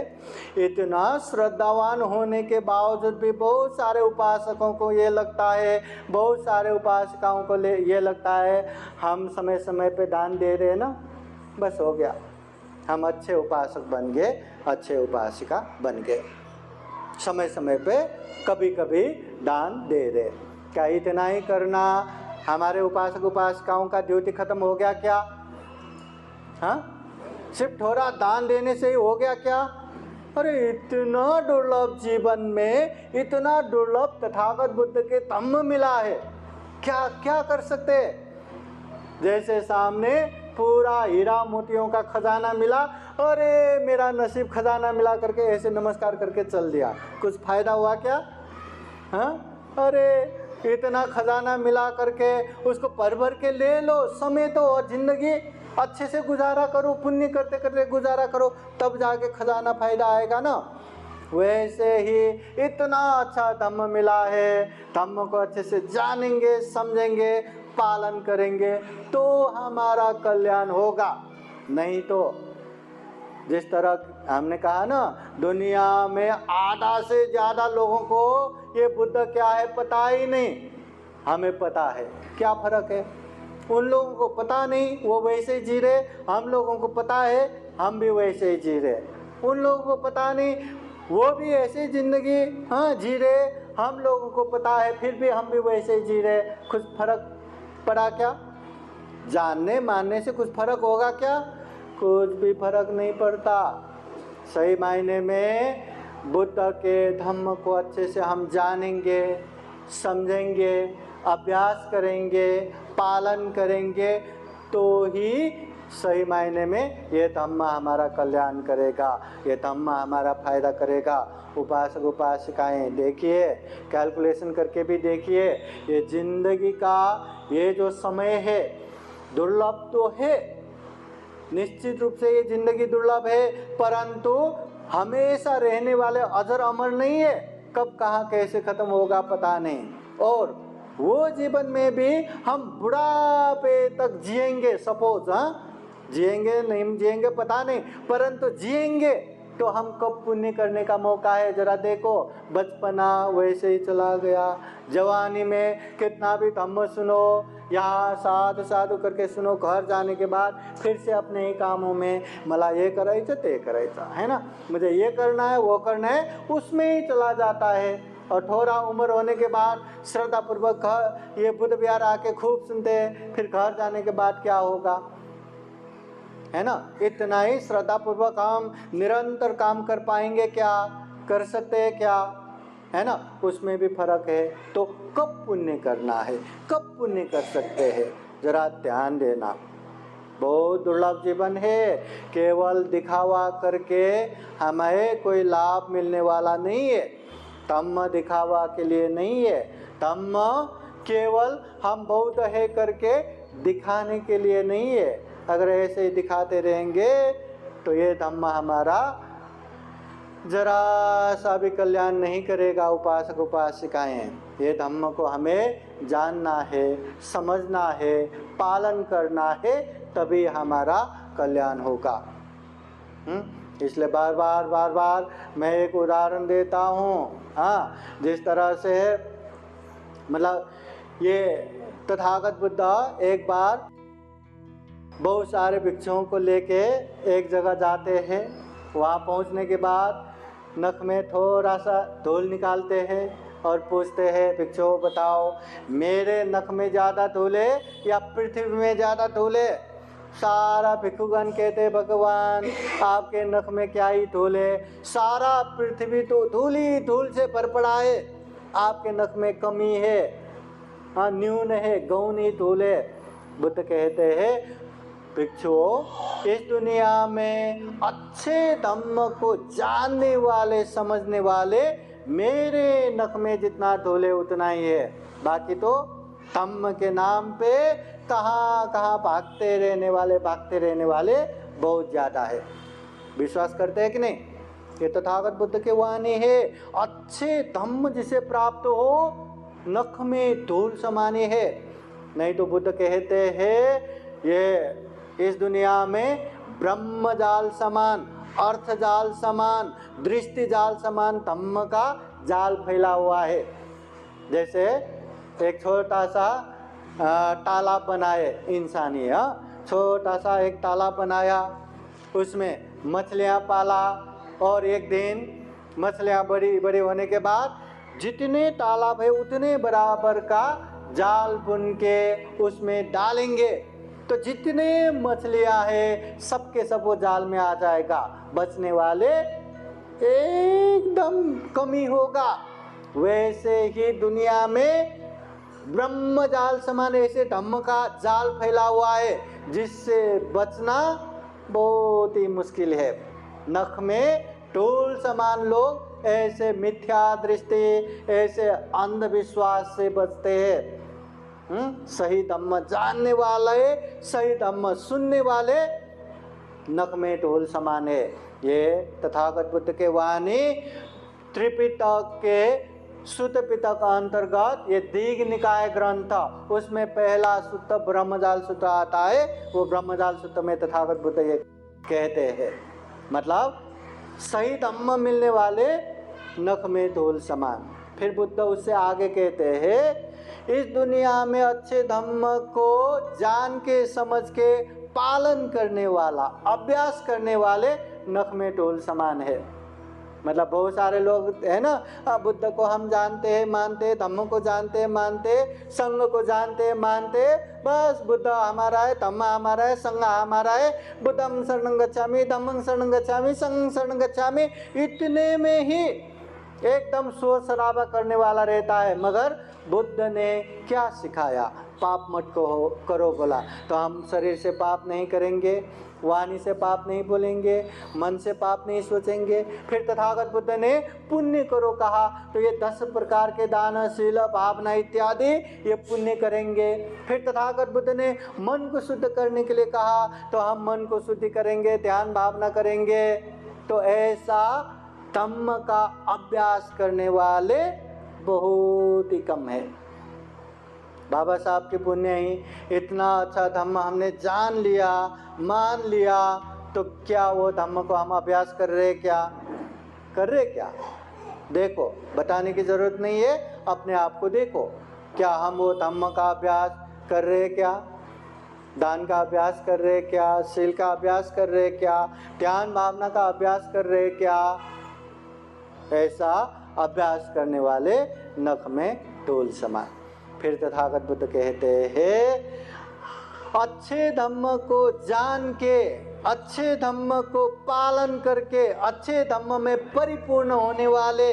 इतना श्रद्धावान होने के बावजूद भी बहुत सारे उपासकों को ये लगता है, बहुत सारे उपासिकाओं को ये लगता है हम समय समय पे दान दे रहे हैं ना, बस हो गया, हम अच्छे उपासक बन गए, अच्छे उपासिका बन गए, समय समय पे कभी कभी दान दे रहे। क्या इतना ही करना हमारे उपासक उपासिकाओं का ड्यूटी खत्म हो गया क्या? हाँ, सिर्फ थोड़ा दान देने से ही हो गया क्या? अरे इतना दुर्लभ जीवन में इतना दुर्लभ तथागत बुद्ध के धम्म मिला है, क्या क्या कर सकते हैं? जैसे सामने पूरा हीरा मोतियों का खजाना मिला, अरे मेरा नसीब खजाना मिला करके ऐसे नमस्कार करके चल दिया, कुछ फायदा हुआ क्या? हाँ, अरे इतना खजाना मिला करके उसको भर के ले लो, समेटो और जिंदगी अच्छे से गुजारा करो, पुण्य करते करते गुजारा करो, तब जाके खजाना फायदा आएगा ना। वैसे ही इतना अच्छा धम्म मिला है, धम्म को अच्छे से जानेंगे, समझेंगे, पालन करेंगे तो हमारा कल्याण होगा। नहीं तो जिस तरह हमने कहा ना, दुनिया में आधा से ज़्यादा लोगों को ये बुद्ध क्या है पता ही नहीं, हमें पता है। क्या फ़र्क है? उन लोगों को पता नहीं, वो वैसे ही जी रहे, हम लोगों को पता है, हम भी वैसे ही जी रहे। उन लोगों को पता नहीं, वो भी ऐसे ज़िंदगी जी रहे, हम लोगों को पता है, फिर भी हम भी वैसे ही जी रहे। कुछ फ़र्क पड़ा क्या? जानने मानने से कुछ फ़र्क होगा क्या? कुछ भी फर्क नहीं पड़ता। सही मायने में बुद्ध के धम्म को अच्छे से हम जानेंगे, समझेंगे, अभ्यास करेंगे, पालन करेंगे तो ही सही मायने में ये धम्म हमारा कल्याण करेगा, ये धम्म हमारा फायदा करेगा। उपासक उपासिकाएं देखिए, कैलकुलेशन करके भी देखिए, ये जिंदगी का ये जो समय है दुर्लभ तो है, निश्चित रूप से ये जिंदगी दुर्लभ है, परंतु हमेशा रहने वाले अजर अमर नहीं है। कब कहाँ कैसे खत्म होगा पता नहीं। और वो जीवन में भी हम बुढ़ापे तक जिएंगे, सपोज, जिएंगे नहीं जिएंगे पता नहीं, परंतु जिएंगे तो हम कब पुण्य करने का मौका है जरा देखो। बचपना वैसे ही चला गया, जवानी में कितना भी धम्म सुनो, यहाँ साधु साधु करके सुनो, घर जाने के बाद फिर से अपने ही कामों में, मला ये करायचं ते करायचं है ना, मुझे ये करना है वो करना है, उसमें ही चला जाता है। और थोड़ा उम्र होने के बाद श्रद्धा पूर्वक घर ये बुद्ध विहार आके खूब सुनते हैं, फिर घर जाने के बाद क्या होगा, है ना। इतना ही श्रद्धा पूर्वक हम निरंतर काम कर पाएंगे क्या, कर सकते हैं क्या, है ना, उसमें भी फर्क है। तो कब पुण्य करना है, कब पुण्य कर सकते हैं, जरा ध्यान देना। बहुत दुर्लभ जीवन है, केवल दिखावा करके हमें कोई लाभ मिलने वाला नहीं है। धम्म दिखावा के लिए नहीं है, धम्म केवल हम बौद्ध है करके दिखाने के लिए नहीं है। अगर ऐसे ही दिखाते रहेंगे तो ये धम्म हमारा जरा सा भी कल्याण नहीं करेगा। उपासक उपासिकाएं, ये धम्म को हमें जानना है, समझना है, पालन करना है, तभी हमारा कल्याण होगा। इसलिए बार बार मैं एक उदाहरण देता हूँ। हाँ, जिस तरह से मतलब ये तथागत बुद्ध एक बार बहुत सारे भिक्षुओं को लेके एक जगह जाते हैं। वहाँ पहुँचने के बाद नख में थोड़ा सा धूल निकालते हैं और पूछते हैं, भिक्षुओं बताओ मेरे नख में ज़्यादा धूल है या पृथ्वी में ज़्यादा धूल है। सारा भिक्षुगण कहते, भगवान आपके नख में क्या ही धूल है, सारा पृथ्वी तो धूल ही धूल से भर पड़ा है, आपके नख में कमी है, हाँ न्यून है, गौण ही धूल है। बुद्ध कहते हैं, भिक्षुओं इस दुनिया में अच्छे धम्म को जानने वाले समझने वाले मेरे नख में जितना धूल है उतना ही है, बाकी तो धम्म के नाम पे कहाँ कहाँ भागते रहने वाले बहुत ज़्यादा है। विश्वास करते हैं कि नहीं? ये तथागत बुद्ध के वाणी है। अच्छे धम्म जिसे प्राप्त हो नख में धूल समाने है। नहीं तो बुद्ध कहते हैं ये इस दुनिया में ब्रह्म जाल समान, अर्थ जाल समान, दृष्टि जाल समान धम्म का जाल फैला हुआ है। जैसे एक छोटा सा तालाब बनाए इंसानी, छोटा सा एक तालाब बनाया, उसमें मछलियाँ पाला, और एक दिन मछलियाँ बड़ी बड़ी होने के बाद जितने तालाब है उतने बराबर का जाल बुन के उसमें डालेंगे तो जितने मछलियाँ हैं सबके सब वो जाल में आ जाएगा, बचने वाले एकदम कमी होगा। वैसे ही दुनिया में ब्रह्म जाल समान ऐसे धम्म का जाल फैला हुआ है जिससे बचना बहुत ही मुश्किल है। नख में धूल समान लोग ऐसे मिथ्या दृष्टि, ऐसे अंधविश्वास से बचते हैं। सही धम्म जानने वाले, सही धम्म सुनने वाले नख में धूल समान है। ये तथागत बुद्ध के वाणी त्रिपिटक के सुत्त पिटक अंतर्गत ये दीघ निकाय ग्रंथ, उसमें पहला सुत्त ब्रह्मजाल सूत्र आता है। वो ब्रह्मजाल सूत्र में तथागत बुद्ध ये कहते हैं, मतलब सही धम्म मिलने वाले नख में धूल समान। फिर बुद्ध उससे आगे कहते हैं, इस दुनिया में अच्छे धम्म को जान के समझ के पालन करने वाला, अभ्यास करने वाले नख में धूल समान है। मतलब बहुत सारे लोग है ना, बुद्ध को हम जानते हैं मानते हैं, धम्म को जानते हैं मानते हैं, संघ को जानते हैं मानते हैं, बस बुद्ध हमारा है, धम्म हमारा है, संघ हमारा है, बुद्धं शरणं गच्छामि, धम्मं शरणं गच्छामि, संघं शरणं गच्छामि, इतने में ही एकदम शोर शराबा करने वाला रहता है। मगर बुद्ध ने क्या सिखाया? पाप मत करो बोला, तो हम शरीर से पाप नहीं करेंगे, वाणी से पाप नहीं बोलेंगे, मन से पाप नहीं सोचेंगे। फिर तथागत बुद्ध ने पुण्य करो कहा, तो ये 10 प्रकार के दान, शील, भावना इत्यादि ये पुण्य करेंगे। फिर तथागत बुद्ध ने मन को शुद्ध करने के लिए कहा, तो हम मन को शुद्धि करेंगे, ध्यान भावना करेंगे। तो ऐसा धम्म का अभ्यास करने वाले बहुत ही कम है। बाबा साहब के पुण्य ही इतना अच्छा धम्म हमने जान लिया, मान लिया, तो क्या वो धम्म को हम अभ्यास कर रहे क्या? देखो, बताने की जरूरत नहीं है, अपने आप को देखो, क्या हम वो धम्म का अभ्यास कर रहे क्या? दान का अभ्यास कर रहे क्या? शील का अभ्यास कर रहे क्या? ध्यान भावना का अभ्यास कर रहे क्या? ऐसा अभ्यास करने वाले नख में धूल समान। फिर तथागत बुद्ध कहते हैं, अच्छे धम्म को जान के, अच्छे धम्म को पालन करके, अच्छे धम्म में परिपूर्ण होने वाले,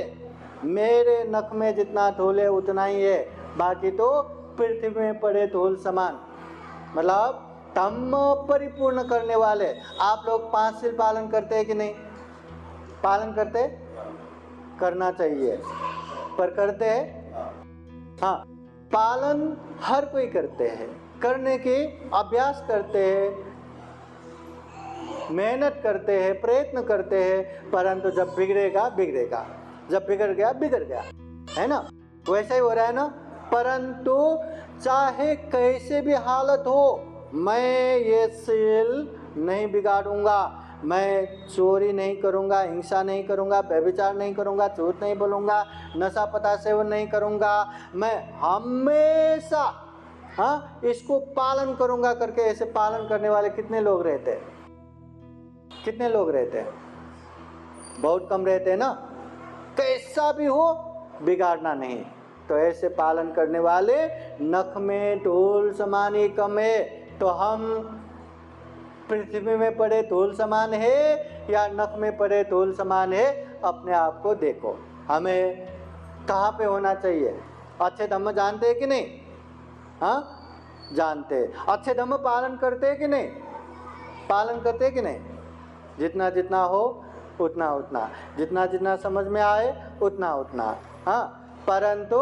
मेरे नख में जितना धूल है उतना ही है, बाकी तो पृथ्वी में पड़े धूल समान। मतलब धम्म परिपूर्ण करने वाले। आप लोग 5 शील पालन करते हैं कि नहीं? पालन करते? करना चाहिए, पर करते हैं? हाँ, पालन हर कोई करते हैं, करने की अभ्यास करते हैं, मेहनत करते हैं, प्रयत्न करते हैं, परंतु जब बिगड़ेगा, जब बिगड़ गया, है ना? वैसा ही हो रहा है ना? परंतु चाहे कैसे भी हालत हो, मैं ये शील नहीं बिगाड़ूंगा, मैं चोरी नहीं करूंगा, हिंसा नहीं करूंगा, व्यभिचार नहीं करूंगा, झूठ नहीं बोलूंगा, नशा पता सेवन नहीं करूंगा, मैं हमेशा इसको पालन करूंगा करके ऐसे पालन करने वाले कितने लोग रहते हैं? बहुत कम रहते हैं ना? कैसा भी हो बिगाड़ना नहीं। तो ऐसे पालन करने वाले नख में धूल समान ही कम है। तो हम पृथ्वी में पड़े धूल समान है या नख में पड़े धूल समान है? अपने आप को देखो, हमें कहाँ पे होना चाहिए? अच्छे धम्म जानते हैं कि नहीं? हाँ, जानते हैं। अच्छे धम्म पालन करते हैं कि नहीं? पालन करते हैं कि नहीं? जितना जितना हो उतना उतना, जितना जितना समझ में आए उतना उतना। हाँ, परंतु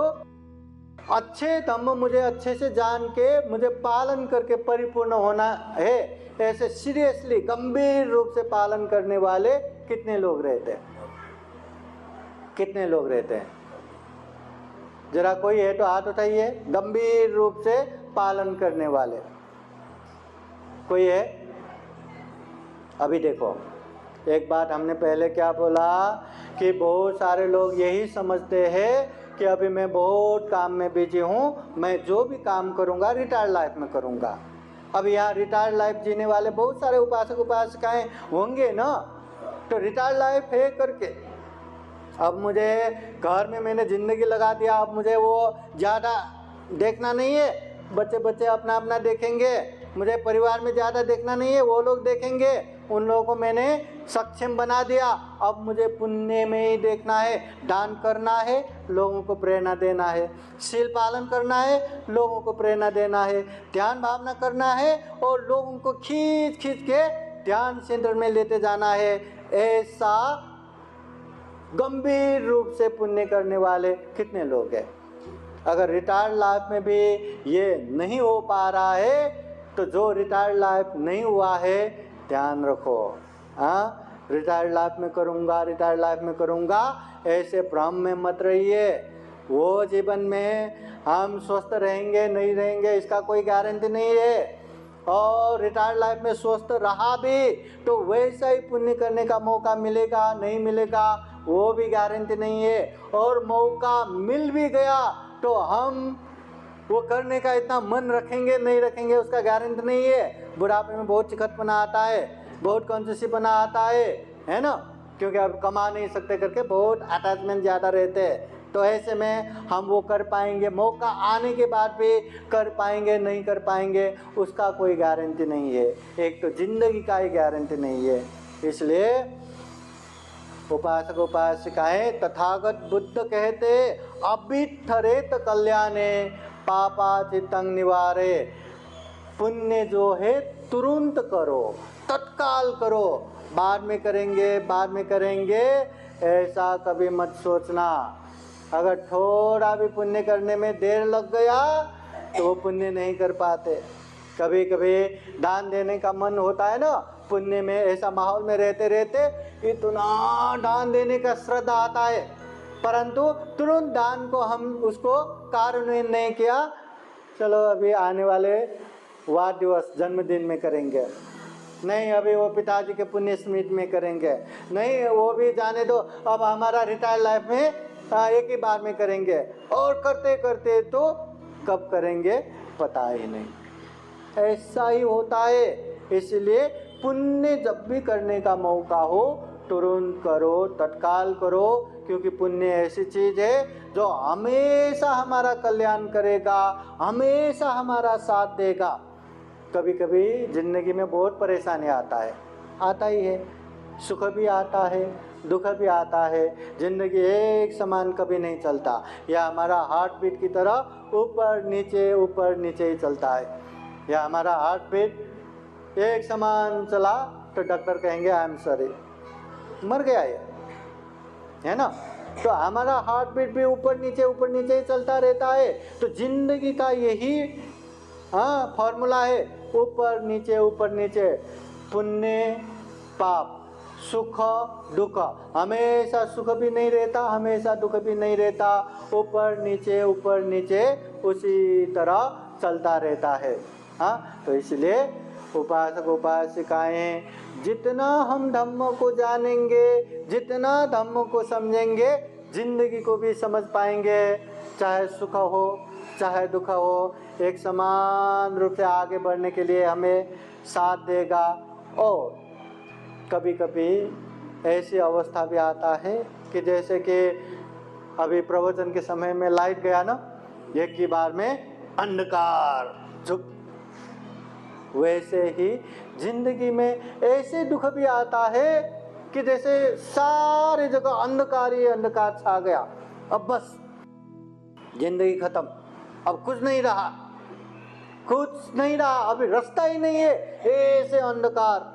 अच्छे धम्म मुझे अच्छे से जान के मुझे पालन करके परिपूर्ण होना है, ऐसे सीरियसली गंभीर रूप से पालन करने वाले कितने लोग रहते हैं? कितने लोग रहते हैं? जरा कोई है तो हाथ उठाइए। गंभीर रूप से पालन करने वाले कोई है? अभी देखो, एक बात हमने पहले क्या बोला कि बहुत सारे लोग यही समझते हैं कि अभी मैं बहुत काम में बिजी हूँ, मैं जो भी काम करूँगा रिटायर्ड लाइफ में करूँगा। अब यहाँ रिटायर्ड लाइफ जीने वाले बहुत सारे उपासक उपासिकाएं होंगे ना, तो रिटायर्ड लाइफ है करके अब मुझे घर में मैंने ज़िंदगी लगा दिया, अब मुझे वो ज़्यादा देखना नहीं है, बच्चे बच्चे अपना अपना देखेंगे, मुझे परिवार में ज़्यादा देखना नहीं है, वो लोग देखेंगे, उन लोगों को मैंने सक्षम बना दिया, अब मुझे पुण्य में ही देखना है, दान करना है, लोगों को प्रेरणा देना है, शील पालन करना है, लोगों को प्रेरणा देना है, ध्यान भावना करना है और लोगों को खींच खींच के ध्यान सेंटर में लेते जाना है। ऐसा गंभीर रूप से पुण्य करने वाले कितने लोग हैं? अगर रिटायर्ड लाइफ में भी ये नहीं हो पा रहा है, तो जो रिटायर्ड लाइफ नहीं हुआ है ध्यान रखो। हाँ, रिटायर्ड लाइफ में करूँगा, रिटायर्ड लाइफ में करूँगा, ऐसे भ्रम में मत रहिए। वो जीवन में हम स्वस्थ रहेंगे नहीं रहेंगे इसका कोई गारंटी नहीं है, और रिटायर्ड लाइफ में स्वस्थ रहा भी तो वैसा ही पुण्य करने का मौका मिलेगा नहीं मिलेगा वो भी गारंटी नहीं है, और मौका मिल भी गया तो हम वो करने का इतना मन रखेंगे नहीं रखेंगे उसका गारंटी नहीं है। बुढ़ापे में बहुत चिकटपना आता है, बहुत कंजूसीपना आता है ना, क्योंकि अब कमा नहीं सकते करके बहुत अटैचमेंट ज़्यादा रहते हैं। तो ऐसे में हम वो कर पाएंगे, मौका आने के बाद भी कर पाएंगे नहीं कर पाएंगे उसका कोई गारंटी नहीं है, एक तो जिंदगी का ही गारंटी नहीं है। इसलिए उपासक उपासिकाएं तथागत बुद्ध कहते अभिठरेत कल्याणे पापाचितं निवारे। पुण्य जो है तुरंत करो, तत्काल करो, बाद में करेंगे बाद में करेंगे ऐसा कभी मत सोचना। अगर थोड़ा भी पुण्य करने में देर लग गया तो वो पुण्य नहीं कर पाते। कभी कभी दान देने का मन होता है ना, पुण्य में ऐसा माहौल में रहते रहते इतना दान देने का श्रद्धा आता है, परंतु तुरंत दान को हम उसको कार्यान्वयन नहीं किया, चलो अभी आने वाले वाद दिवस जन्मदिन में करेंगे, नहीं अभी वो पिताजी के पुण्य स्मृति में करेंगे, नहीं वो भी जाने दो, अब हमारा रिटायर लाइफ में एक ही बार में करेंगे, और करते करते तो कब करेंगे पता ही नहीं। ऐसा ही होता है। इसलिए पुण्य जब भी करने का मौका हो तुरंत करो, तत्काल करो, क्योंकि पुण्य ऐसी चीज है जो हमेशा हमारा कल्याण करेगा, हमेशा हमारा साथ देगा। कभी कभी जिंदगी में बहुत परेशानी आता ही है, सुख भी आता है, दुख भी आता है। जिंदगी एक समान कभी नहीं चलता, या हमारा हार्ट बीट की तरह ऊपर नीचे ही चलता है। या हमारा हार्ट बीट एक समान चला तो डॉक्टर कहेंगे आई एम सॉरी, मर गया ये, है ना। तो हमारा हार्ट बीट भी ऊपर नीचे ही चलता रहता है। तो जिंदगी का यही फॉर्मूला है, ऊपर नीचे, पुण्य पाप, सुख दुख। हमेशा सुख भी नहीं रहता, हमेशा दुख भी नहीं रहता, ऊपर नीचे उसी तरह चलता रहता है। तो इसलिए उपासक उपासिकाएं जितना हम धम्म को जानेंगे, जितना धम्म को समझेंगे, जिंदगी को भी समझ पाएंगे। चाहे सुख हो चाहे दुख हो, एक समान रूप से आगे बढ़ने के लिए हमें साथ देगा। और कभी कभी ऐसी अवस्था भी आता है कि जैसे कि अभी प्रवचन के समय में लाइट गया ना, एक की बार में अंधकार चुप, वैसे ही जिंदगी में ऐसे दुख भी आता है कि जैसे सारी जगह अंधकार ही अंधकार छा गया, अब बस जिंदगी खत्म, अब कुछ नहीं रहा, अभी रास्ता ही नहीं है, ऐसे अंधकार।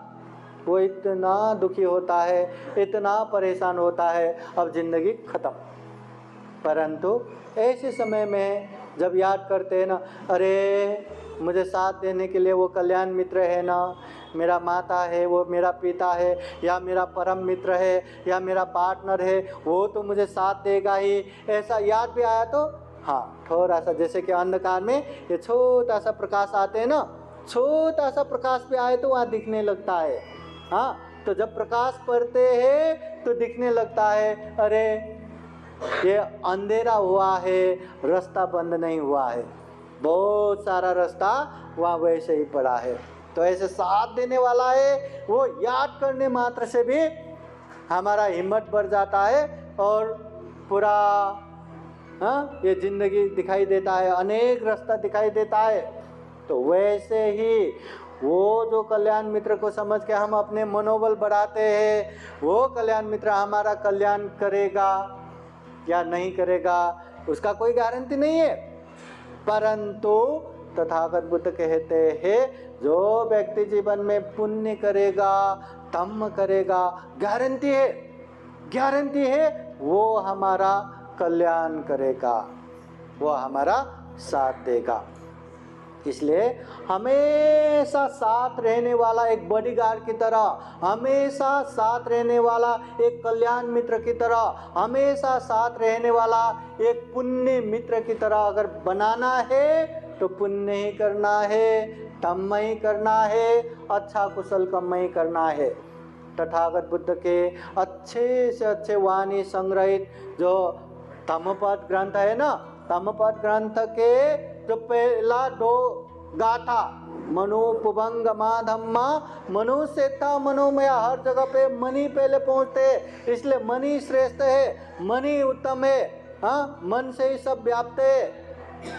वो इतना दुखी होता है, इतना परेशान होता है, अब जिंदगी खत्म। परंतु ऐसे समय में जब याद करते हैं ना, अरे मुझे साथ देने के लिए वो कल्याण मित्र है ना, मेरा माता है, वो मेरा पिता है, या मेरा परम मित्र है, या मेरा पार्टनर है, वो तो मुझे साथ देगा ही, ऐसा याद भी आया तो थोड़ा सा, जैसे कि अंधकार में ये छोटा सा प्रकाश आते हैं ना, छोटा सा प्रकाश भी आए तो वहाँ दिखने लगता है। तो जब प्रकाश पड़ते हैं तो दिखने लगता है, अरे ये अंधेरा हुआ है, रास्ता बंद नहीं हुआ है, बहुत सारा रास्ता वहाँ वैसे ही पड़ा है। तो ऐसे साथ देने वाला है, वो याद करने मात्र से भी हमारा हिम्मत बढ़ जाता है, और पूरा ये जिंदगी दिखाई देता है, अनेक रास्ता दिखाई देता है। तो वैसे ही वो जो कल्याण मित्र को समझ के हम अपने मनोबल बढ़ाते हैं, वो कल्याण मित्र हमारा कल्याण करेगा या नहीं करेगा उसका कोई गारंटी नहीं है। परंतु तथागत बुद्ध कहते हैं, जो व्यक्ति जीवन में पुण्य करेगा, धम्म करेगा, गारंटी है वो हमारा कल्याण करेगा, वो हमारा साथ देगा। इसलिए हमेशा साथ रहने वाला एक बॉडीगार्ड की तरह, हमेशा साथ रहने वाला एक कल्याण मित्र की तरह, हमेशा साथ रहने वाला एक पुण्य मित्र की तरह अगर बनाना है तो पुण्य ही करना है, धम्म ही करना है, अच्छा कुशल कर्म ही करना है। तथागत बुद्ध के अच्छे से अच्छे वाणी संग्रहित जो धम्मपद ग्रंथ है ना, धम्मपद ग्रंथ के जो पहला 2 गाथा, मनु पुभंग धम्मा, मनुष्य था मनोमया, हर जगह पे मनी पहले पहुंचते, इसलिए मनी श्रेष्ठ है, मनी उत्तम है। मन से ही सब व्याप्त है।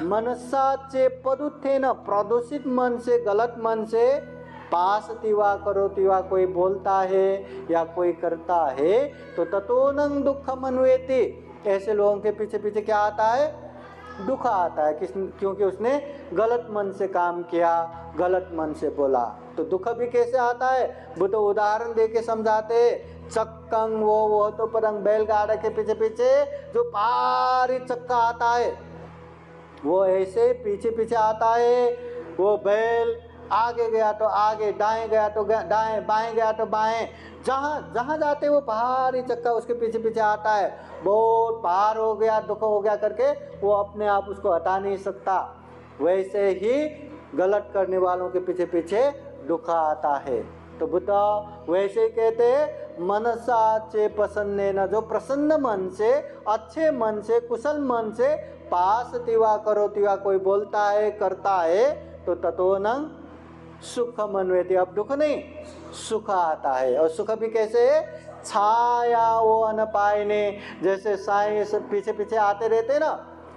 मनसा चे पदुत्थे न, प्रदूषित मन से, गलत मन से, पास तिवा करो तिवा कोई बोलता है या कोई करता है तो ततोनं दुख मनवेति, ऐसे लोगों के पीछे पीछे क्या आता है? दुख आता है, क्योंकि उसने गलत मन से काम किया, गलत मन से बोला। तो दुख भी कैसे आता है, वो तो उदाहरण दे के समझाते। चक्कंग वो तो परंग, बैलगाड़ा के पीछे पीछे जो भारी चक्का आता है, वो ऐसे पीछे पीछे आता है। वो बैल आगे गया तो आगे, दाएं गया तो दाएं, बाएं गया तो बाएं, जहाँ जहाँ जाते वो भारी चक्का उसके पीछे पीछे आता है। बहुत भार हो गया, दुख हो गया करके वो अपने आप उसको हटा नहीं सकता। वैसे ही गलत करने वालों के पीछे पीछे दुख आता है। तो बुद्ध वैसे ही कहते हैं, मनसा चे प्रसन्ने न, जो प्रसन्न मन से, अच्छे मन से, कुशल मन से पास तिवा करो तिवा, कोई बोलता है करता है तो ततो न सुख मनवेति, अब दुख नहीं सुख आता है। और सुख भी कैसे है, छाया वो अन पायने, जैसे साए पीछे पीछे आते रहते हैं ना,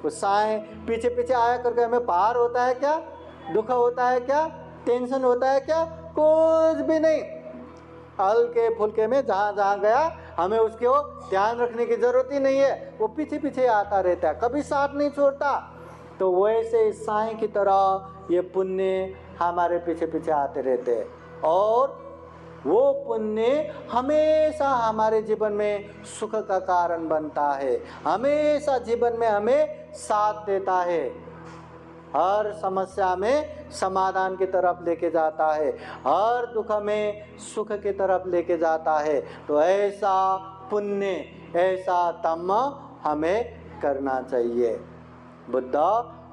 वो साए पीछे पीछे आया करके हमें पार होता है क्या, दुख होता है क्या, टेंशन होता है क्या, कुछ भी नहीं। हल्के फुल्के में जहाँ जहाँ गया हमें उसके वो ध्यान रखने की जरूरत ही नहीं है, वो पीछे पीछे आता रहता है, कभी साथ नहीं छोड़ता। तो वैसे साई की तरह ये पुण्य हमारे पीछे पीछे आते रहते हैं, और वो पुण्य हमेशा हमारे जीवन में सुख का कारण बनता है, हमेशा जीवन में हमें साथ देता है, हर समस्या में समाधान की तरफ लेके जाता है, हर दुख में सुख की तरफ लेके जाता है। तो ऐसा पुण्य, ऐसा धम्म हमें करना चाहिए। बुद्ध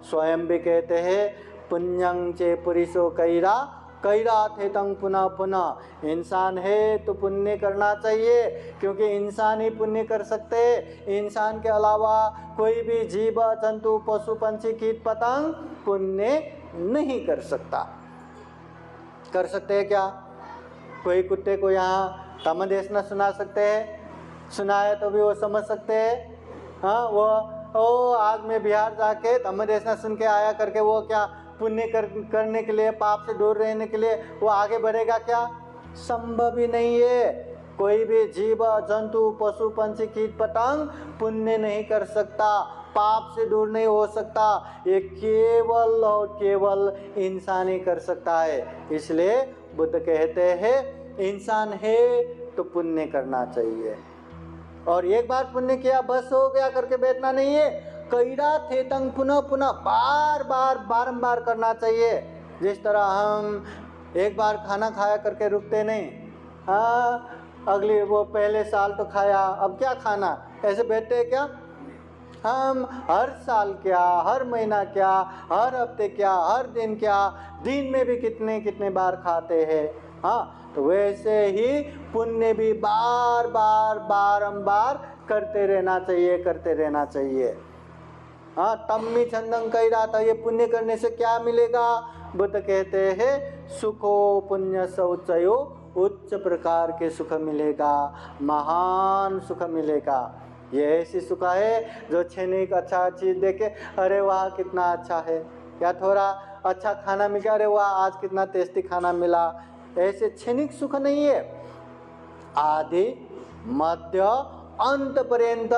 स्वयं भी कहते हैं, पुण्यं चे पुरुषो कैरा, कैरा थे तंग पुनः पुनः। इंसान है तो पुण्य करना चाहिए, क्योंकि इंसान ही पुण्य कर सकते हैं। इंसान के अलावा कोई भी जीव जंतु पशु पंछी कीट पतंग पुण्य नहीं कर सकता। कर सकते हैं क्या? कोई कुत्ते को यहाँ तमदेश न सुना सकते हैं? सुनाए तो भी वो समझ सकते हैं। हाँ, वो आज मैं बिहार जाके तमदेश न सुन के आया करके वो क्या पुण्य करने के लिए, पाप से दूर रहने के लिए वो आगे बढ़ेगा क्या? संभव ही नहीं है। कोई भी जीव जंतु पशु पंछी कीट पतंग पुण्य नहीं कर सकता, पाप से दूर नहीं हो सकता। ये केवल और केवल इंसान ही कर सकता है। इसलिए बुद्ध कहते हैं, इंसान है तो पुण्य करना चाहिए, और एक बार पुण्य किया बस हो गया करके बैठना नहीं है। कैरा थे तंग पुनः पुनः, बार बार बारंबार करना चाहिए। जिस तरह हम एक बार खाना खाया करके रुकते नहीं, हाँ अगली वो पहले साल तो खाया अब क्या खाना, ऐसे बैठते हैं क्या? हम हर साल क्या, हर महीना क्या, हर हफ्ते क्या, हर दिन क्या, दिन में भी कितने कितने बार खाते हैं। हाँ, तो वैसे ही पुण्य भी बार बार बारंबार करते रहना चाहिए, करते रहना चाहिए। हाँ, तम्मी छंदंग कह रहा था, ये पुण्य करने से क्या मिलेगा? बुद्ध कहते हैं, सुखो पुण्य शौचयो, उच्च प्रकार के सुख मिलेगा, महान सुख मिलेगा। ये ऐसी सुख है जो क्षणिक अच्छा चीज देखे, अरे वाह कितना अच्छा है, या थोड़ा अच्छा खाना मिल गया, अरे वाह आज कितना टेस्टी खाना मिला, ऐसे क्षणिक सुख नहीं है। आदि मध्य अंत पर्यंत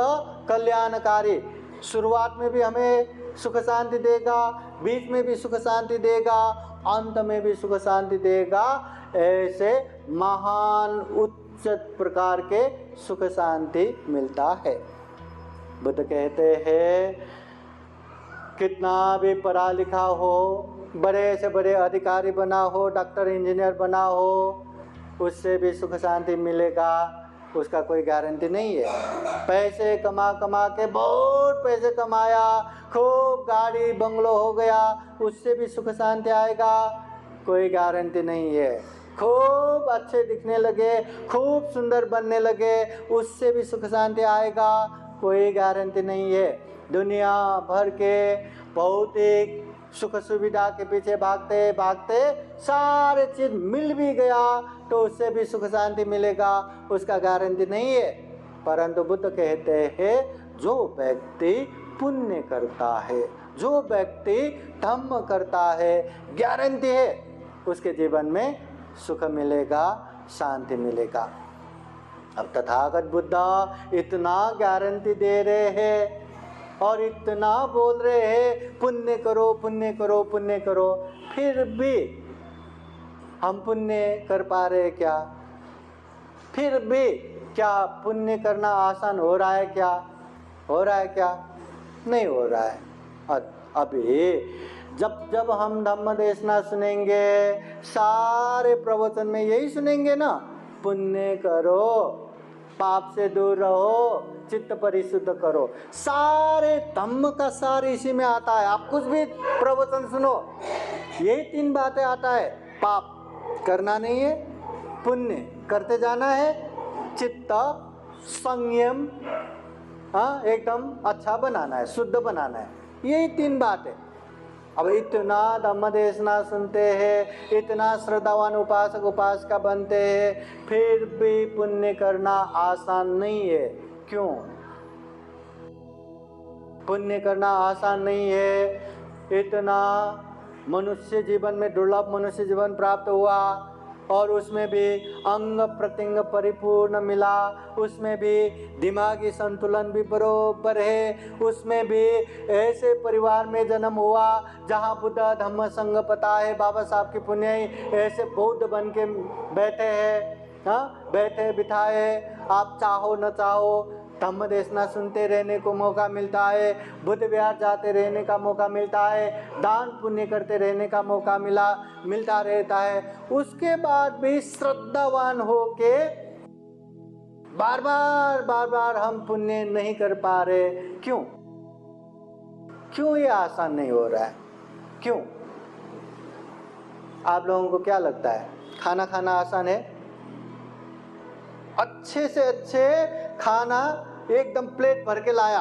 कल्याणकारी, शुरुआत में भी हमें सुख शांति देगा, बीच में भी सुख शांति देगा, अंत में भी सुख शांति देगा। ऐसे महान उच्च प्रकार के सुख शांति मिलता है। बुद्ध कहते हैं, कितना भी पढ़ा लिखा हो, बड़े से बड़े अधिकारी बना हो, डॉक्टर इंजीनियर बना हो, उससे भी सुख शांति मिलेगा, उसका कोई गारंटी नहीं है। पैसे कमा कमा के बहुत पैसे कमाया, खूब गाड़ी बंगलो हो गया, उससे भी सुख शांति आएगा? कोई गारंटी नहीं है। खूब अच्छे दिखने लगे, खूब सुंदर बनने लगे, उससे भी सुख शांति आएगा? कोई गारंटी नहीं है। दुनिया भर के भौतिक सुख सुविधा के पीछे भागते भागते सारे चीज मिल भी गया तो उससे भी सुख शांति मिलेगा? उसका गारंटी नहीं है। परंतु बुद्ध कहते हैं, जो व्यक्ति पुण्य करता है, जो व्यक्ति धम्म करता है, गारंटी है उसके जीवन में सुख मिलेगा, शांति मिलेगा। अब तथागत बुद्ध इतना गारंटी दे रहे हैं और इतना बोल रहे हैं पुण्य करो पुण्य करो पुण्य करो, फिर भी हम पुण्य कर पा रहे हैं क्या? फिर भी क्या पुण्य करना आसान हो रहा है क्या? हो रहा है क्या? नहीं हो रहा है। अभी जब जब हम धम्म देशना सुनेंगे, सारे प्रवचन में यही सुनेंगे ना, पुण्य करो, पाप से दूर रहो, चित्त परिशुद्ध करो। सारे धम्म का सार इसी में आता है। आप कुछ भी प्रवचन सुनो, यही 3 बातें आता है। पाप करना नहीं है, पुण्य करते जाना है, चित्त संयम एकदम अच्छा बनाना है, शुद्ध बनाना है। यही 3 बातें। अब इतना धम्म देशना सुनते हैं, इतना श्रद्धावान उपासक उपासिका बनते हैं, फिर भी पुण्य करना आसान नहीं है। क्यों? पुण्य करना आसान नहीं है। इतना मनुष्य जीवन में दुर्लभ मनुष्य जीवन प्राप्त हुआ, और उसमें भी अंग प्रत्यंग परिपूर्ण मिला, उसमें भी दिमागी संतुलन भी बरोबर है, उसमें भी ऐसे परिवार में जन्म हुआ जहाँ बुद्ध धम्म संग पता है, बाबा साहब की पुण्य ऐसे बौद्ध बन के बैठे हैं, बैठे बिठाए। आप चाहो न चाहो धम्म देशना सुनते रहने को मौका मिलता है, बुद्ध विहार जाते रहने का मौका मिलता है, दान पुण्य करते रहने का मौका मिलता रहता है। उसके बाद भी श्रद्धावान होके बार बार हम पुण्य नहीं कर पा रहे। क्यों? क्यों ये आसान नहीं हो रहा है? क्यों? आप लोगों को क्या लगता है? खाना खाना आसान है? अच्छे से अच्छे खाना एकदम प्लेट भर के लाया,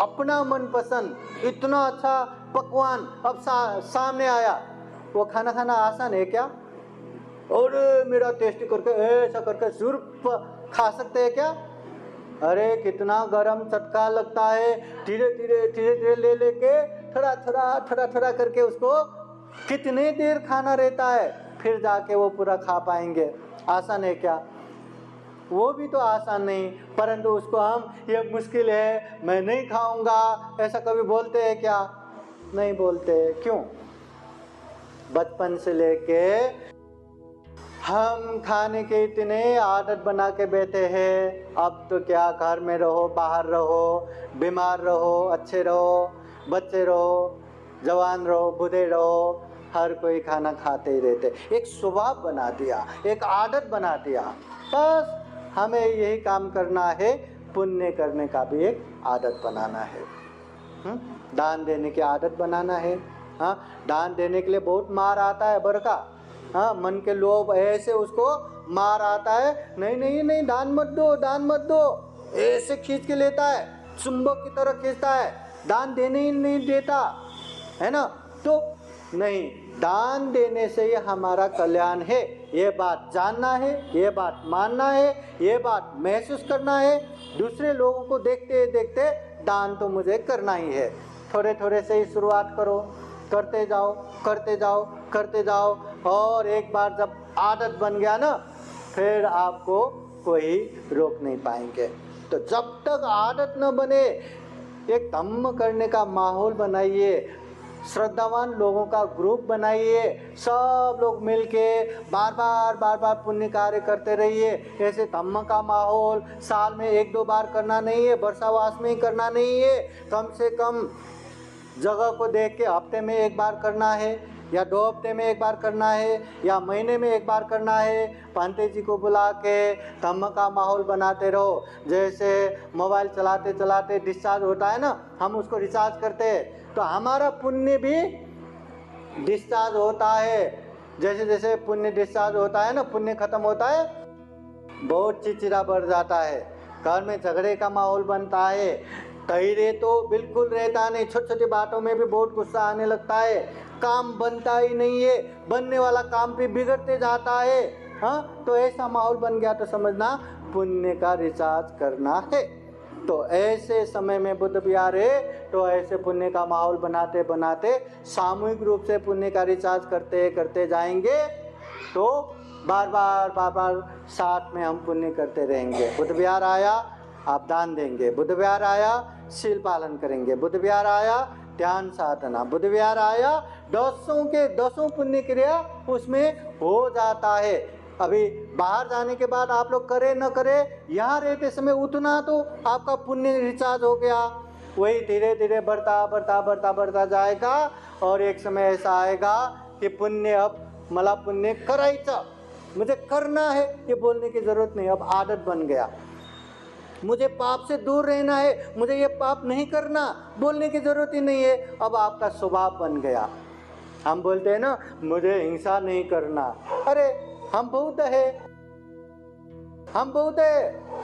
अपना मनपसंद इतना अच्छा पकवान अब सामने आया, वो खाना खाना आसान है क्या? और मेरा टेस्टी करके ऐसा करके सिर्फ खा सकते हैं क्या? अरे कितना गरम चटका लगता है, धीरे धीरे ले लेके थोड़ा करके उसको कितने देर खाना रहता है, फिर जाके वो पूरा खा पाएंगे। आसान है क्या? वो भी तो आसान नहीं, परंतु उसको हम ये मुश्किल है मैं नहीं खाऊंगा ऐसा कभी बोलते हैं क्या? नहीं बोलते। क्यों? बचपन से लेके हम खाने के इतने आदत बना के बैठे हैं। अब तो क्या, घर में रहो, बाहर रहो, बीमार रहो, अच्छे रहो, बच्चे रहो, जवान रहो, बूढ़े रहो, हर कोई खाना खाते ही रहते। एक स्वभाव बना दिया, एक आदत बना दिया। बस हमें यही काम करना है, पुण्य करने का भी एक आदत बनाना है। दान देने की आदत बनाना है। दान देने के लिए बहुत मार आता है बरका। मन के लोभ ऐसे उसको मार आता है, नहीं दान मत दो, दान मत दो, ऐसे खींच के लेता है, चुंबक की तरह खींचता है, दान देने ही नहीं देता है ना। तो नहीं, दान देने से ही हमारा कल्याण है, ये बात जानना है, ये बात मानना है, ये बात महसूस करना है। दूसरे लोगों को देखते देखते दान तो मुझे करना ही है। थोड़े थोड़े से ही शुरुआत करो, करते जाओ करते जाओ करते जाओ, और एक बार जब आदत बन गया ना, फिर आपको कोई रोक नहीं पाएंगे। तो जब तक आदत न बने, एक धम्म करने का माहौल बनाइए, श्रद्धावान लोगों का ग्रुप बनाइए, सब लोग मिलके बार बार पुण्य कार्य करते रहिए। ऐसे धम्म का माहौल साल में 1-2 बार करना नहीं है, वर्षावास में ही करना नहीं है, कम से कम जगह को देख के हफ्ते में 1 बार करना है, या 2 हफ्ते में 1 बार करना है, या महीने में 1 बार करना है। पांते जी को बुला के धम्म का माहौल बनाते रहो। जैसे मोबाइल चलाते चलाते डिस्चार्ज होता है ना, हम उसको रिचार्ज करते हैं, तो हमारा पुण्य भी डिस्चार्ज होता है। जैसे जैसे पुण्य डिस्चार्ज होता है ना, पुण्य खत्म होता है, बहुत चिड़चिड़ा बढ़ जाता है, घर में झगड़े का माहौल बनता है, धैर्य तो बिल्कुल रहता नहीं, छोटी छोटी बातों में भी बहुत गुस्सा आने लगता है, काम बनता ही नहीं है, बनने वाला काम भी बिगड़ते जाता है। तो ऐसा माहौल बन गया तो समझना पुण्य का रिचार्ज करना है। तो ऐसे समय में बुद्ध विहार है, तो ऐसे पुण्य का माहौल बनाते बनाते सामूहिक रूप से पुण्य का रिचार्ज करते जाएंगे, तो बार बार साथ में हम पुण्य करते रहेंगे। बुद्ध विहार आया, आप दान देंगे, बुध विहार आया शील पालन करेंगे, बुध विहार आया ध्यान साधना, बुध विहार आया दसों पुण्य क्रिया उसमें हो जाता है। अभी बाहर जाने के बाद आप लोग करे न करे, यहाँ रहते समय उतना तो आपका पुण्य रिचार्ज हो गया, वही धीरे धीरे बढ़ता जाएगा और एक समय ऐसा आएगा कि पुण्य अब मला पुण्य करायचं, मुझे करना है ये बोलने की जरूरत नहीं, अब आदत बन गया। मुझे पाप से दूर रहना है, मुझे ये पाप नहीं करना, बोलने की जरूरत ही नहीं है, अब आपका स्वभाव बन गया। हम बोलते हैं ना मुझे हिंसा नहीं करना, अरे हम बौद्ध है,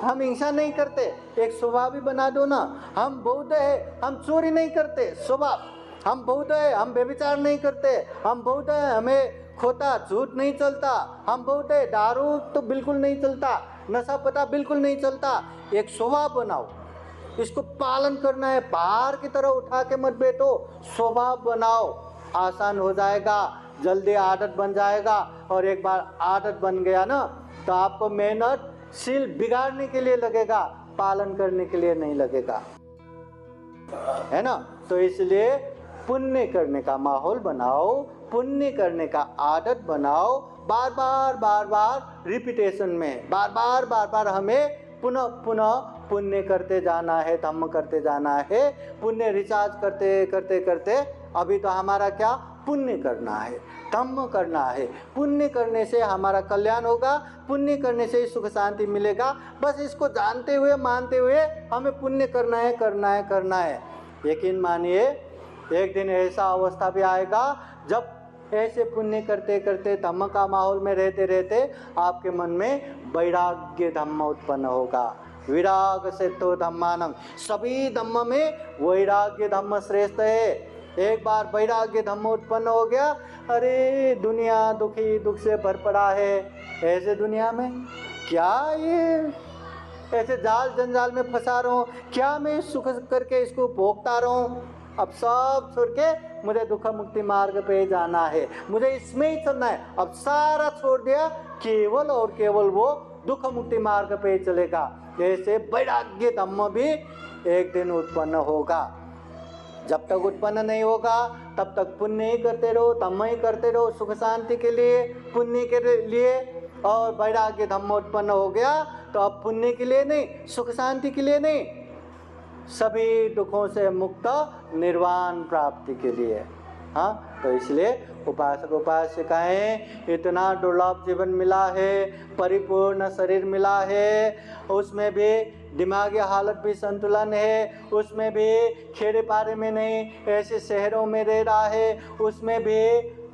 हम हिंसा नहीं करते, एक स्वभाव ही बना दो ना। हम बौद्ध है, हम चोरी नहीं करते, स्वभाव। हम बौद्ध है, हम व्यभिचार नहीं करते। हम बौद्ध है, हमें खोटा झूठ नहीं चलता। हम बौद्ध है, दारू तो बिल्कुल नहीं चलता, नशा पता बिल्कुल नहीं चलता। एक स्वभाव बनाओ, इसको पालन करना है, बाहर की तरह उठा के मत बैठो, स्वभाव बनाओ, आसान हो जाएगा, जल्दी आदत बन जाएगा। और एक बार आदत बन गया ना तो आपको मेहनत शील बिगाड़ने के लिए लगेगा, पालन करने के लिए नहीं लगेगा, है ना। तो इसलिए पुण्य करने का माहौल बनाओ, पुण्य करने का आदत बनाओ, बार बार रिपीटेशन में बार बार हमें पुनः पुण्य करते जाना है, धम्म करते जाना है। पुण्य रिचार्ज करते अभी तो हमारा क्या पुण्य करना है, धम्म करना है। पुण्य करने से हमारा कल्याण होगा, पुण्य करने से ही सुख शांति मिलेगा। बस इसको जानते हुए मानते हुए हमें पुण्य करना है। यकीन मानिए एक दिन ऐसा अवस्था भी आएगा जब ऐसे पुण्य करते धम्म का माहौल में रहते आपके मन में वैराग्य धम्म उत्पन्न होगा। विराग से तो धम्मानम, सभी धम्म में वैराग्य धम्म श्रेष्ठ है। एक बार वैराग्य धम्म उत्पन्न हो गया, अरे दुनिया दुख से भर पड़ा है, ऐसे दुनिया में क्या ये ऐसे जाल जंजाल में फंसा रहा हूँ, क्या मैं सुख करके इसको भोगता रहा हूँ। अब सब छोड़ के मुझे दुख मुक्ति मार्ग पे जाना है, मुझे इसमें ही चलना है। अब सारा छोड़ दिया, केवल और केवल वो दुख मुक्ति मार्ग पे चलेगा। ऐसे वैराग्य धम्म भी एक दिन उत्पन्न होगा। जब तक उत्पन्न नहीं होगा तब तक पुण्य ही करते रहो, धम्म ही करते रहो, सुख शांति के लिए, पुण्य के लिए। और वैराग्य धम्म उत्पन्न हो गया तो अब पुण्य के लिए नहीं, सुख शांति के लिए नहीं, सभी दुखों से मुक्त निर्वाण प्राप्ति के लिए। हाँ, तो इसलिए उपासक उपासिकाएं, इतना दुर्लभ जीवन मिला है, परिपूर्ण शरीर मिला है, उसमें भी दिमागी हालत भी संतुलन है, उसमें भी खेड़े पारे में नहीं ऐसे शहरों में रह रहा है, उसमें भी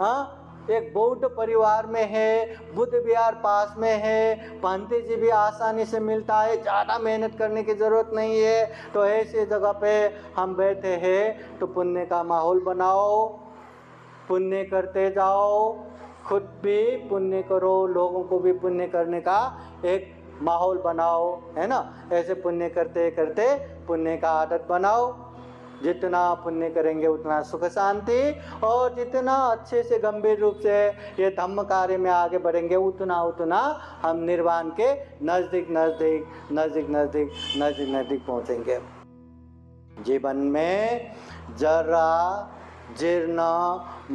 हाँ एक बौद्ध परिवार में है, बुद्ध विहार पास में है, पंथी जी भी आसानी से मिलता है, ज़्यादा मेहनत करने की ज़रूरत नहीं है। तो ऐसी जगह पे हम बैठे हैं तो पुण्य का माहौल बनाओ, पुण्य करते जाओ, खुद भी पुण्य करो, लोगों को भी पुण्य करने का एक माहौल बनाओ, है ना। ऐसे पुण्य करते करते पुण्य का आदत बनाओ। जितना पुण्य करेंगे उतना सुख शांति, और जितना अच्छे से गंभीर रूप से ये धम्म कार्य में आगे बढ़ेंगे उतना हम निर्वाण के नज़दीक पहुँचेंगे। जीवन में जरा जीर्ण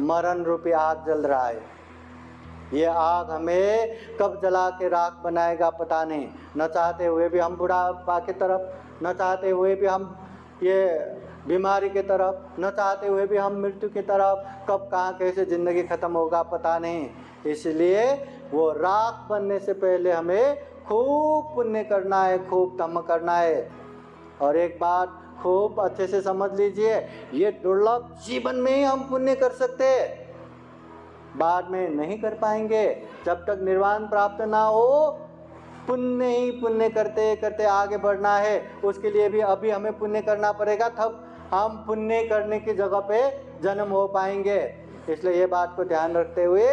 मरण रूपी आग जल रहा है। ये आग हमें कब जला के राख बनाएगा पता नहीं। न चाहते हुए भी हम बुढ़ापा की तरफ, न चाहते हुए भी हम ये बीमारी की तरफ, न चाहते हुए भी हम मृत्यु की तरफ, कब कहाँ कैसे ज़िंदगी ख़त्म होगा पता नहीं। इसलिए वो राख बनने से पहले हमें खूब पुण्य करना है, खूब धम्म करना है। और एक बात खूब अच्छे से समझ लीजिए, ये दुर्लभ जीवन में ही हम पुण्य कर सकते हैं, बाद में नहीं कर पाएंगे। जब तक निर्वाण प्राप्त ना हो, पुण्य ही पुण्य करते करते आगे बढ़ना है। उसके लिए भी अभी हमें पुण्य करना पड़ेगा, तब हम पुण्य करने की जगह पे जन्म हो पाएंगे। इसलिए ये बात को ध्यान रखते हुए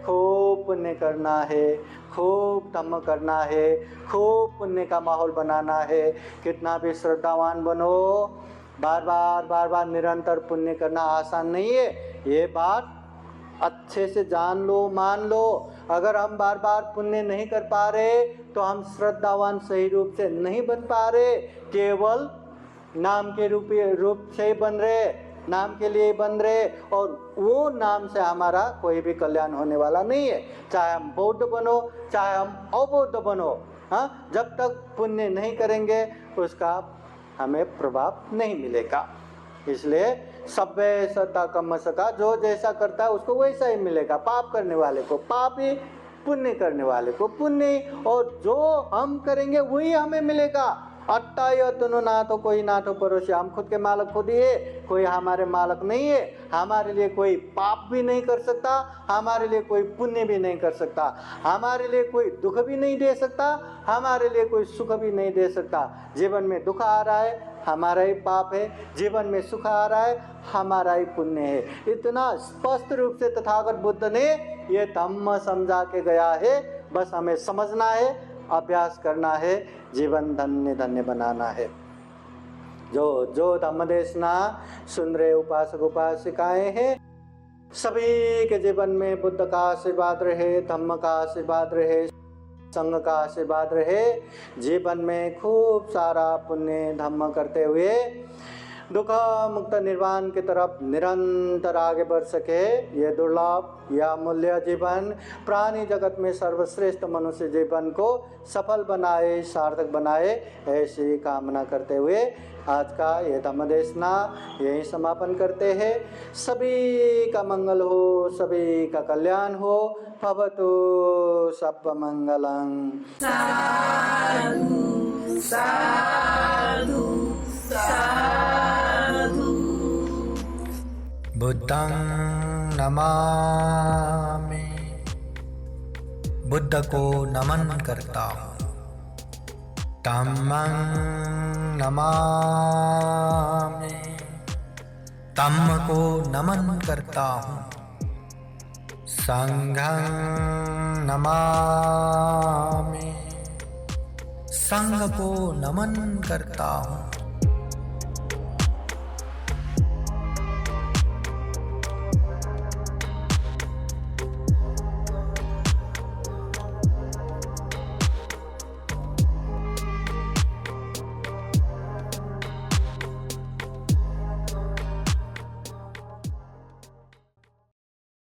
खूब पुण्य करना है, खूब धम्म करना है, खूब पुण्य का माहौल बनाना है। कितना भी श्रद्धावान बनो, बार बार निरंतर पुण्य करना आसान नहीं है। ये बात अच्छे से जान लो, मान लो। अगर हम बार बार पुण्य नहीं कर पा रहे तो हम श्रद्धावान सही रूप से नहीं बन पा रहे, केवल नाम के रूप से ही बन रहे, नाम के लिए बन रहे, और वो नाम से हमारा कोई भी कल्याण होने वाला नहीं है। चाहे हम बौद्ध बनो, चाहे हम अबौद्ध बनो, हाँ, जब तक पुण्य नहीं करेंगे उसका हमें प्रभाव नहीं मिलेगा। इसलिए सभ्य सता कम सका, जो जैसा करता है उसको वैसा ही मिलेगा। पाप करने वाले को पाप ही, पुण्य करने वाले को पुण्य ही, और जो हम करेंगे वही हमें मिलेगा। अट्टा यतनु ना तो कोई ना तो पड़ोसी, हम खुद के मालक खुद ही है, कोई हमारे मालक नहीं है। हमारे लिए कोई पाप भी नहीं कर सकता, हमारे लिए कोई पुण्य भी नहीं कर सकता, हमारे लिए कोई दुख भी नहीं दे सकता, हमारे लिए कोई सुख भी नहीं दे सकता। जीवन में दुख आ रहा है हमारा ही पाप है, जीवन में सुख आ रहा है हमारा ही पुण्य है। इतना स्पष्ट रूप से तथागत बुद्ध ने ये धम्म समझा के गया है। बस हमें समझना है, अभ्यास करना है, जीवन धन्य धन्य बनाना है। जो धम्म देशना सुन रहे उपासक उपासिकाएं हैं, सभी के जीवन में बुद्ध का आशीर्वाद रहे, धम्म का आशीर्वाद रहे, संघ का आशीर्वाद रहे। जीवन में खूब सारा पुण्य धम्म करते हुए दुख मुक्त निर्वाण की तरफ निरंतर आगे बढ़ सके। ये दुर्लभ या अमूल्य जीवन प्राणी जगत में सर्वश्रेष्ठ मनुष्य जीवन को सफल बनाए, सार्थक बनाए, ऐसी कामना करते हुए आज का ये धम्म देशना यही समापन करते हैं। सभी का मंगल हो, सभी का कल्याण हो। भवतु सप्प मंगलं। साधु साधु साधु। बुद्धं नमामि, बुद्ध को नमन करता हूँ। धम्मं नमामि, धम्म को नमन करता हूँ। संघं नमामि, संघ को नमन करता हूँ।